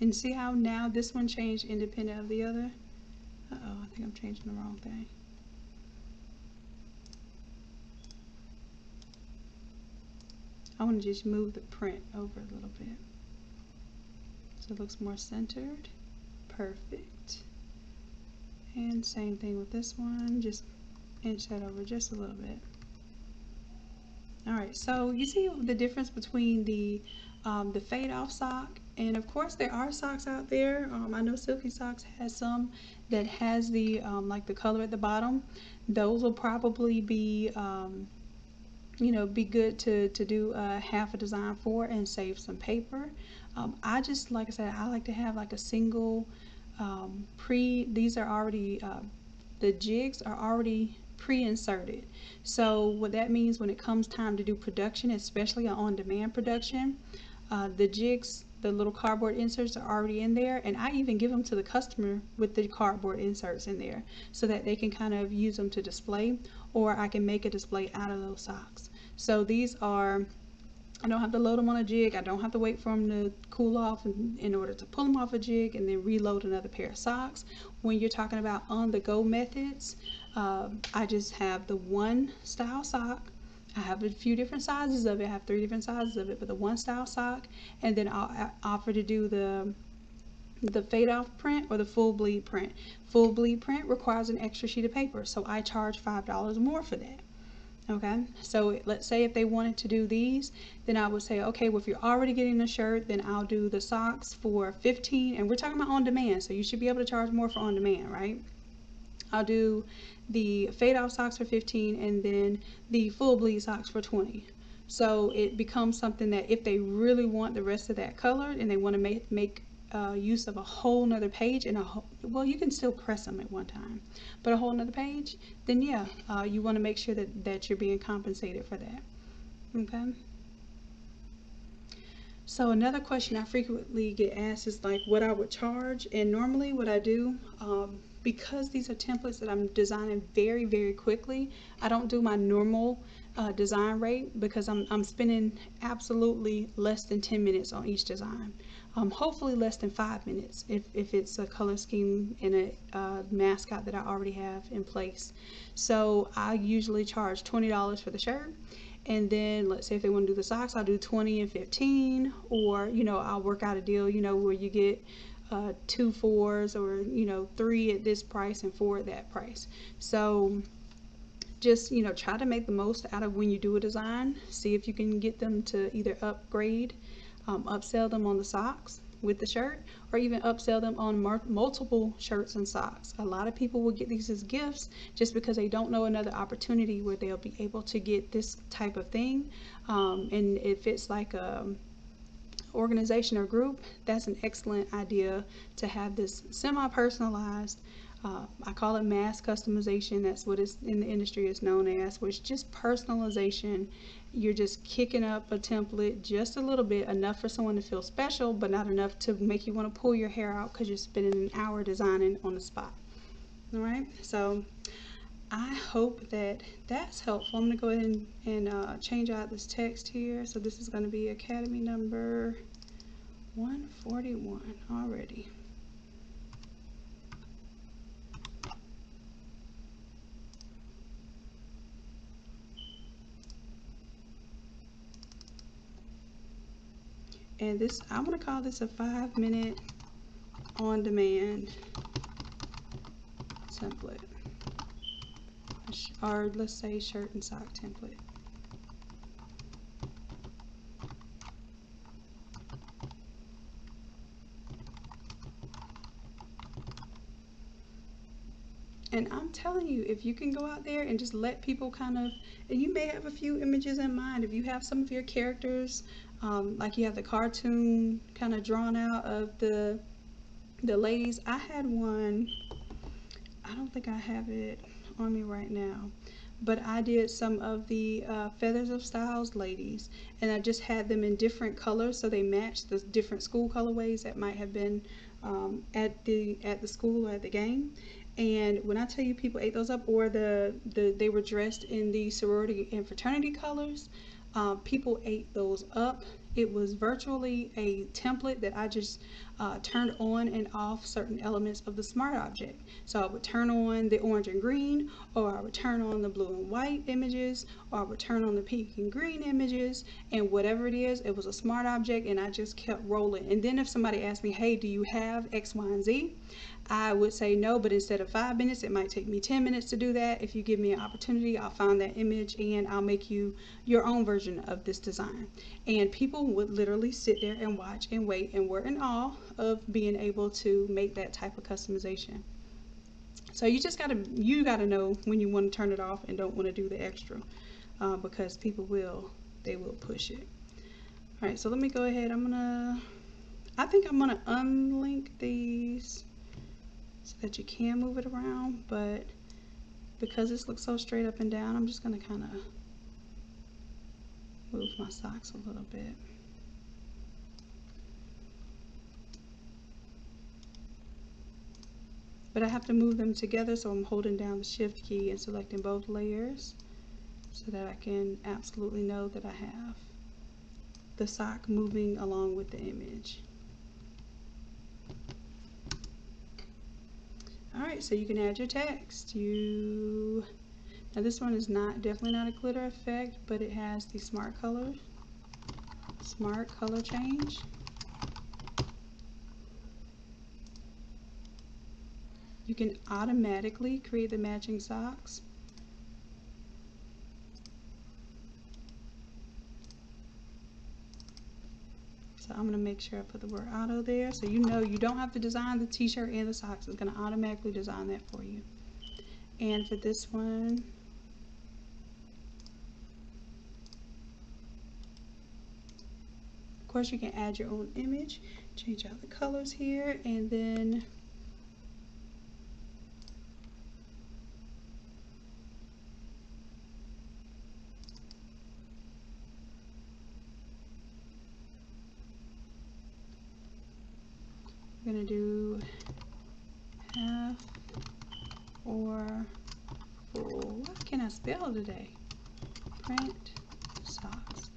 And see how now this one changed independent of the other? Uh-oh, I think I'm changing the wrong thing. I want to just move the print over a little bit so it looks more centered. Perfect. And same thing with this one, just inch that over just a little bit. Alright, so you see the difference between the fade off sock, and of course there are socks out there. I know Silky Socks has some that has the like the color at the bottom. Those will probably be you know, be good to do half a design for and save some paper. I just, like I said, I like to have like a single these are already the jigs are already pre-inserted. So what that means when it comes time to do production, especially on-demand production, the jigs, the little cardboard inserts are already in there, and I even give them to the customer with the cardboard inserts in there so that they can kind of use them to display, or I can make a display out of those socks. So these are, I don't have to load them on a jig. I don't have to wait for them to cool off in order to pull them off a jig and then reload another pair of socks. When you're talking about on-the-go methods, I just have the one style sock. I have a few different sizes of it. I have 3 different sizes of it, but the one style sock, and then I'll offer to do the fade off print or the full bleed print. Full bleed print requires an extra sheet of paper, so I charge $5 more for that. Okay, so let's say if they wanted to do these, then I would say, okay, well, if you're already getting the shirt, then I'll do the socks for $15, and we're talking about on demand, so you should be able to charge more for on demand, right? I'll do the fade off socks for $15 and then the full bleed socks for $20. So it becomes something that if they really want the rest of that colored and they want to make use of a whole nother page and well, you can still press them at one time, but a whole nother page, then yeah, you want to make sure that you're being compensated for that. Okay. So another question I frequently get asked is like what I would charge, and normally what I do, because these are templates that I'm designing very, very quickly, I don't do my normal design rate because I'm spending absolutely less than 10 minutes on each design. Hopefully less than 5 minutes if it's a color scheme and a mascot that I already have in place. So I usually charge $20 for the shirt, and then let's say if they want to do the socks, I'll do 20 and 15, or you know, I'll work out a deal, you know, where you get 2 4s, or you know, 3 at this price and 4 at that price. So just, you know, try to make the most out of when you do a design. See if you can get them to either upgrade, upsell them on the socks with the shirt, or even upsell them on multiple shirts and socks. A lot of people will get these as gifts just because they don't know another opportunity where they'll be able to get this type of thing. And if it's like a organization or group, that's an excellent idea to have this semi-personalized, I call it mass customization. That's what it's in the industry is known as, which is just personalization. You're just kicking up a template just a little bit, enough for someone to feel special, but not enough to make you want to pull your hair out because you're spending an hour designing on the spot. All right, so I hope that that's helpful. I'm going to go ahead and change out this text here. So this is going to be Academy number 141 already. And this, I'm going to call this a 5-minute on-demand template, or let's say shirt and sock template. And I'm telling you, if you can go out there and just let people kind of, and you may have a few images in mind. If you have some of your characters, like you have the cartoon kind of drawn out of the ladies. I had one, I don't think I have it on me right now, but I did some of the Feathers of Styles ladies, and I just had them in different colors so they matched the different school colorways that might have been at the school or at the game. And when I tell you people ate those up, or they were dressed in the sorority and fraternity colors, people ate those up. It was virtually a template that I just turned on and off certain elements of the smart object. So I would turn on the orange and green, or I would turn on the blue and white images, or I would turn on the pink and green images, and whatever it is, it was a smart object, and I just kept rolling. And then if somebody asked me, hey, do you have X, Y, and Z? I would say no, but instead of 5 minutes, it might take me 10 minutes to do that. If you give me an opportunity, I'll find that image and I'll make you your own version of this design. And people would literally sit there and watch and wait and were in awe of being able to make that type of customization. So you just gotta know when you want to turn it off and don't want to do the extra, because people will push it. All right, so let me go ahead. I think I'm gonna unlink these so that you can move it around, but because this looks so straight up and down, I'm just gonna kind of move my socks a little bit. But I have to move them together, so I'm holding down the shift key and selecting both layers so that I can absolutely know that I have the sock moving along with the image. Alright, so you can add your text. Now this one is definitely not a glitter effect, but it has the smart color change. You can automatically create the matching socks. So I'm going to make sure I put the word auto there, so you know you don't have to design the t-shirt and the socks. It's going to automatically design that for you. And for this one, of course, you can add your own image, change out the colors here, and then we're going to do half or full. What can I spell today? Print socks.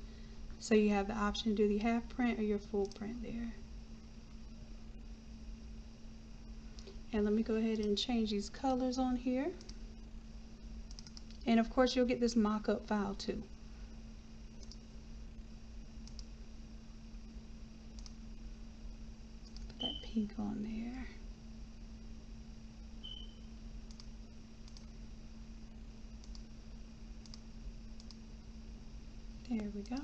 So you have the option to do the half print or your full print there. And let me go ahead and change these colors on here. And of course you'll get this mock-up file too. Put that pink on there. There we go.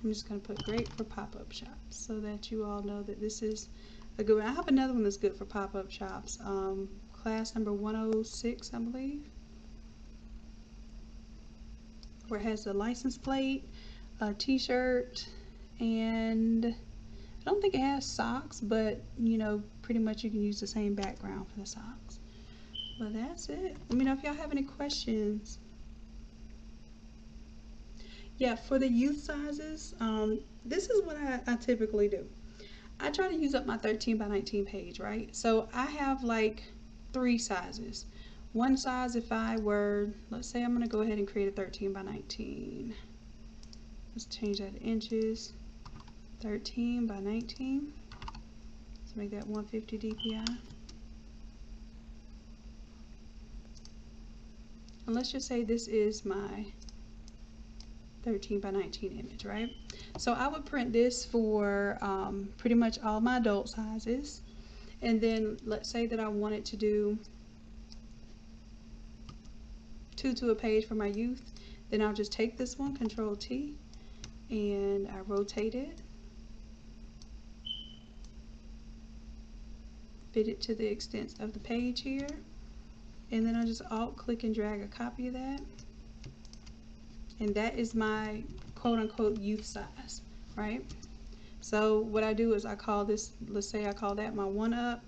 I'm just going to put great for pop-up shops so that you all know that this is a good one. I have another one that's good for pop-up shops. Class number 106, I believe, where it has the license plate, a t-shirt, and I don't think it has socks, but you know, pretty much you can use the same background for the socks. But that's it. Let me know if y'all have any questions. Yeah, for the youth sizes, this is what I typically do. I try to use up my 13 by 19 page, right? So I have like 3 sizes. One size, if I were, let's say I'm going to go ahead and create a 13 by 19. Let's change that to inches. 13 by 19. Let's make that 150 DPI. And let's just say this is my 13 by 19 image, right? So I would print this for pretty much all my adult sizes. And then let's say that I wanted to do 2 to a page for my youth. Then I'll just take this one, Control T, and I rotate it, fit it to the extent of the page here, and then I just alt click and drag a copy of that, and that is my quote-unquote youth size, right? So what I do is I call this, let's say I call that my 1 up,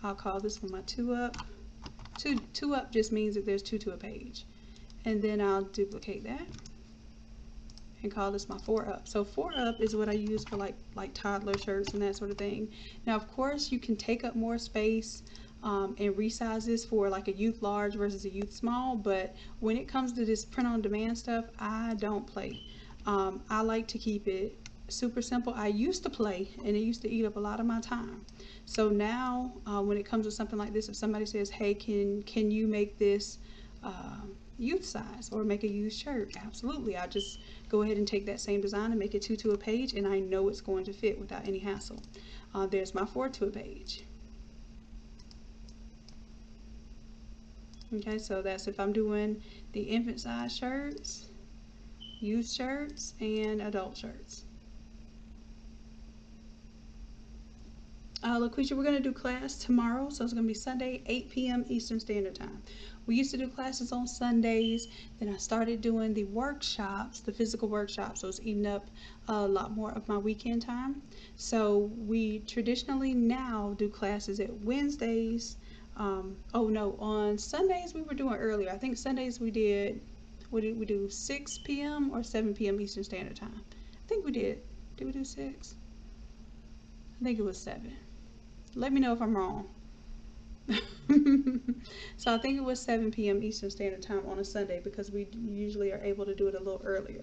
I'll call this one my 2 up. 2 up just means that there's 2 to a page, and then I'll duplicate that and call this my 4 up. So 4 up is what I use for like toddler shirts and that sort of thing. Now of course you can take up more space and resize this for like a youth large versus a youth small, but when it comes to this print on demand stuff, I don't play. I like to keep it super simple. I used to play, and it used to eat up a lot of my time. So now when it comes to something like this, if somebody says, hey, can you make this youth size or make a youth shirt, absolutely. I'll just go ahead and take that same design and make it 2 to a page, and I know it's going to fit without any hassle. There's my 4 to a page. Okay, so that's if I'm doing the infant size shirts, youth shirts, and adult shirts. LaQuisha, we're going to do class tomorrow, so it's going to be Sunday, 8 p.m. Eastern Standard Time. We used to do classes on Sundays, then I started doing the workshops, the physical workshops, so it's eating up a lot more of my weekend time. So we traditionally now do classes at Wednesdays. Oh no, on Sundays we were doing earlier. I think Sundays we did, what did we do, 6 p.m. or 7 p.m. Eastern Standard Time? I think we did. Did we do 6? I think it was 7. Let me know if I'm wrong. So I think it was 7 p.m. Eastern Standard Time on a Sunday, because we usually are able to do it a little earlier.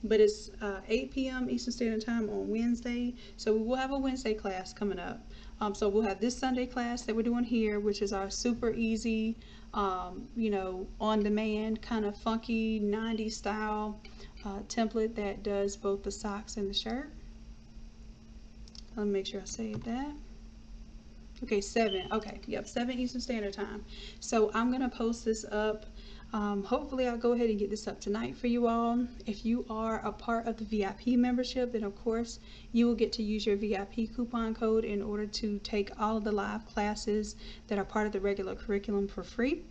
But it's 8 p.m. Eastern Standard Time on Wednesday. So we will have a Wednesday class coming up. So we'll have this Sunday class that we're doing here, which is our super easy, you know, on demand kind of funky 90s style template that does both the socks and the shirt. Let me make sure I save that. Okay, 7. Okay, yep, 7 Eastern Standard Time. So I'm gonna post this up. Hopefully I'll go ahead and get this up tonight for you all. If you are a part of the VIP membership, then of course you will get to use your VIP coupon code in order to take all of the live classes that are part of the regular curriculum for free.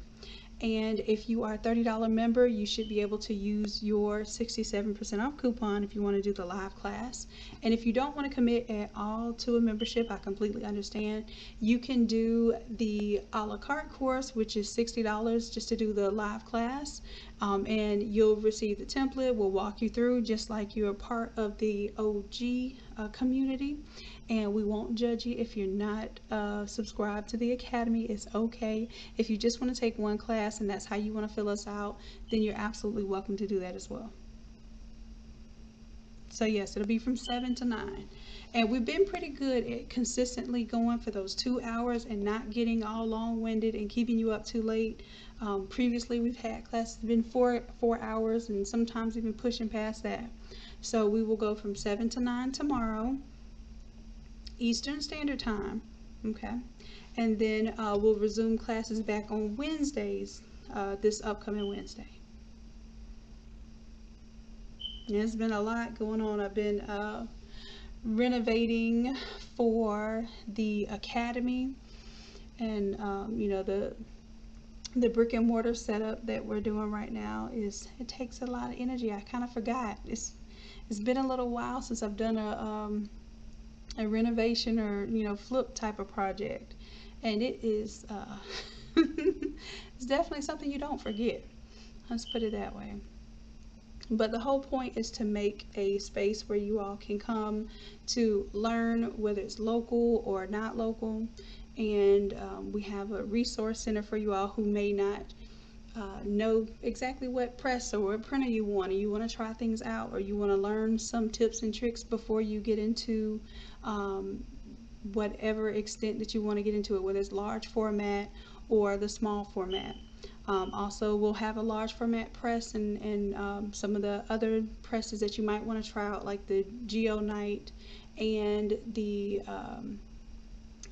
And if you are a $30 member, you should be able to use your 67% off coupon if you want to do the live class. And if you don't want to commit at all to a membership, I completely understand. You can do the a la carte course, which is $60 just to do the live class. And you'll receive the template. We'll walk you through just like you're a part of the OG community. And we won't judge you if you're not subscribed to the Academy. It's okay. If you just want to take one class and that's how you want to fill us out, then you're absolutely welcome to do that as well. So yes, it'll be from 7 to 9. And we've been pretty good at consistently going for those 2 hours and not getting all long-winded and keeping you up too late. Previously, we've had classes been 4 hours and sometimes even pushing past that. So we will go from 7 to 9 tomorrow, Eastern Standard Time, okay? And then we'll resume classes back on Wednesdays, this upcoming Wednesday. There's been a lot going on. I've been renovating for the Academy, and you know, the brick and mortar setup that we're doing right now it takes a lot of energy. I kind of forgot. It's been a little while since I've done a renovation or, you know, flip type of project, and it is it's definitely something you don't forget. Let's put it that way. But the whole point is to make a space where you all can come to learn, whether it's local or not local. And we have a resource center for you all who may not know exactly what press or what printer you want, and you want to try things out, or you want to learn some tips and tricks before you get into whatever extent that you want to get into it, whether it's large format or the small format. Also, we'll have a large format press and some of the other presses that you might want to try out, like the Geonite and the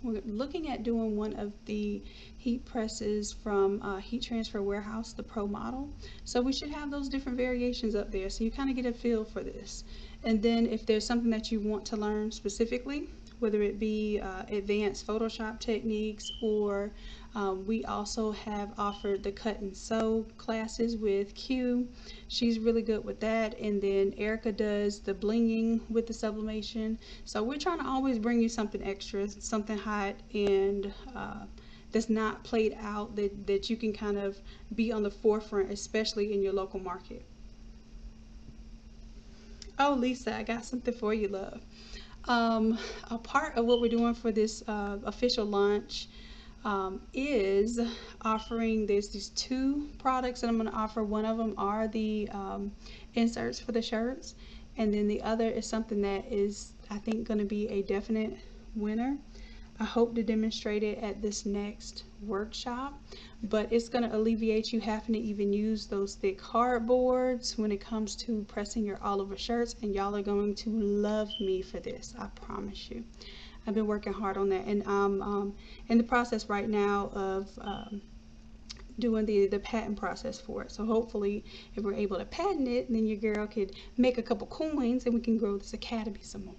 we're looking at doing one of the heat presses from Heat Transfer Warehouse, the Pro model. So we should have those different variations up there, so you kind of get a feel for this. And then if there's something that you want to learn specifically, whether it be advanced Photoshop techniques, or we also have offered the cut and sew classes with Q. She's really good with that. And then Erica does the blinging with the sublimation. So we're trying to always bring you something extra, something hot and that's not played out, that you can kind of be on the forefront, especially in your local market. Oh, Lisa, I got something for you, love. A part of what we're doing for this official launch is offering, there's these two products that I'm going to offer. One of them are the inserts for the shirts, and then the other is something that is, I think, going to be a definite winner. I hope to demonstrate it at this next workshop, but it's going to alleviate you having to even use those thick hardboards when it comes to pressing your all over shirts, and y'all are going to love me for this, I promise you. I've been working hard on that, and I'm in the process right now of doing the patent process for it. So hopefully if we're able to patent it, then your girl could make a couple coins and we can grow this academy some more.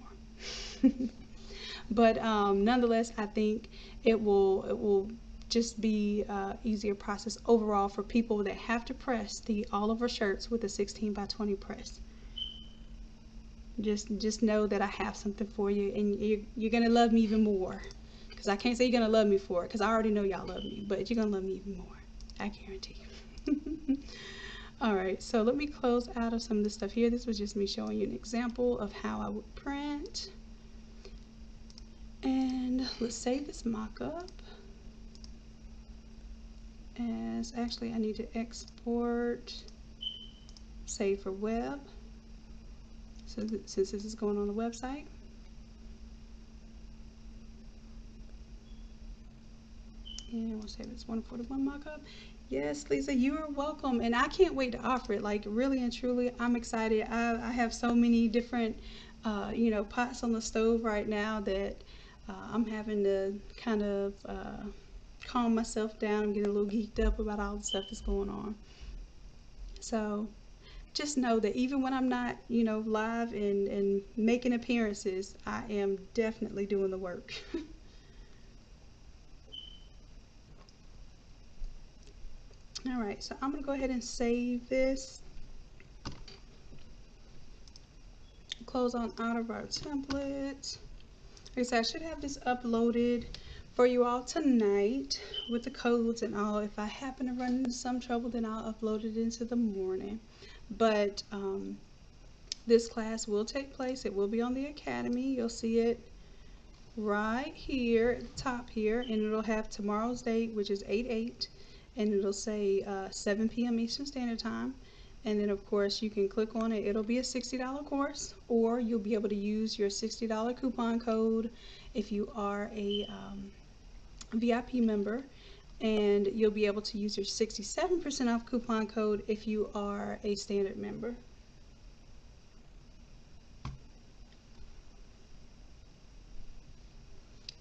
But nonetheless, I think it will just be easier process overall for people that have to press the all over shirts with a 16x20 press. Just know that I have something for you, and you're gonna love me even more, because I can't say you're gonna love me for it, because I already know y'all love me, but you're gonna love me even more, I guarantee you. All right, so let me close out of some of this stuff here. This was just me showing you an example of how I would print. And let's save this mock-up as, actually I need to export, save for web, so since this is going on the website. And we'll save this 141 mock-up. Yes, Lisa, you are welcome, and I can't wait to offer it. Like, really and truly, I'm excited. I have so many different you know, pots on the stove right now that I'm having to kind of calm myself down. I'm getting a little geeked up about all the stuff that's going on. So just know that even when I'm not, you know, live and making appearances, I am definitely doing the work. All right, so I'm going to go ahead and save this. Close on out of our template. Like I said, I should have this uploaded for you all tonight with the codes and all. If I happen to run into some trouble, then I'll upload it into the morning. But this class will take place. It will be on the Academy. You'll see it right here at the top here, and it'll have tomorrow's date, which is 8/8, and it'll say 7 p.m. Eastern Standard Time. And then of course you can click on it. It'll be a $60 course, or you'll be able to use your $60 coupon code if you are a VIP member, and you'll be able to use your 67% off coupon code if you are a standard member.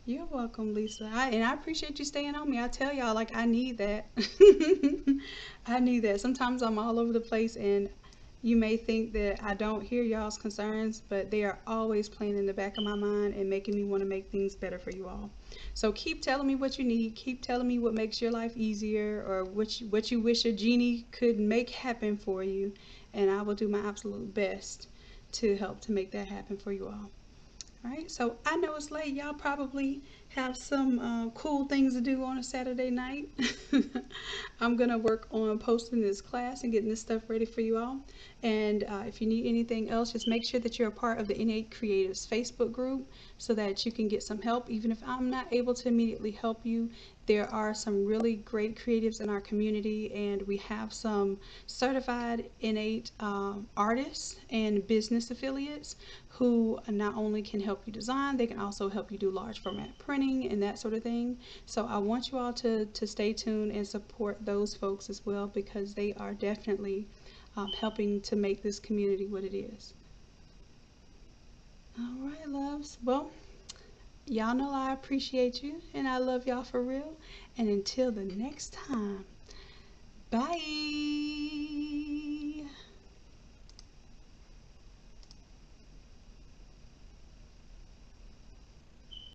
You're welcome, Lisa. And I appreciate you staying on me. I tell y'all, like, I need that. I need that. Sometimes I'm all over the place, and you may think that I don't hear y'all's concerns, but they are always playing in the back of my mind and making me want to make things better for you all. So keep telling me what you need. Keep telling me what makes your life easier, or what you wish a genie could make happen for you, and I will do my absolute best to help to make that happen for you all. Alright, so I know it's late. Y'all probably have some cool things to do on a Saturday night. I'm going to work on posting this class and getting this stuff ready for you all. And if you need anything else, just make sure that you're a part of the Innate Creatives Facebook group so that you can get some help. Even if I'm not able to immediately help you, there are some really great creatives in our community, and we have some certified Innate artists and business affiliates who not only can help you design, they can also help you do large format printing and that sort of thing. So I want you all to stay tuned and support those folks as well, because they are definitely helping to make this community what it is. All right, loves. Well, y'all know I appreciate you and I love y'all for real. And until the next time, bye.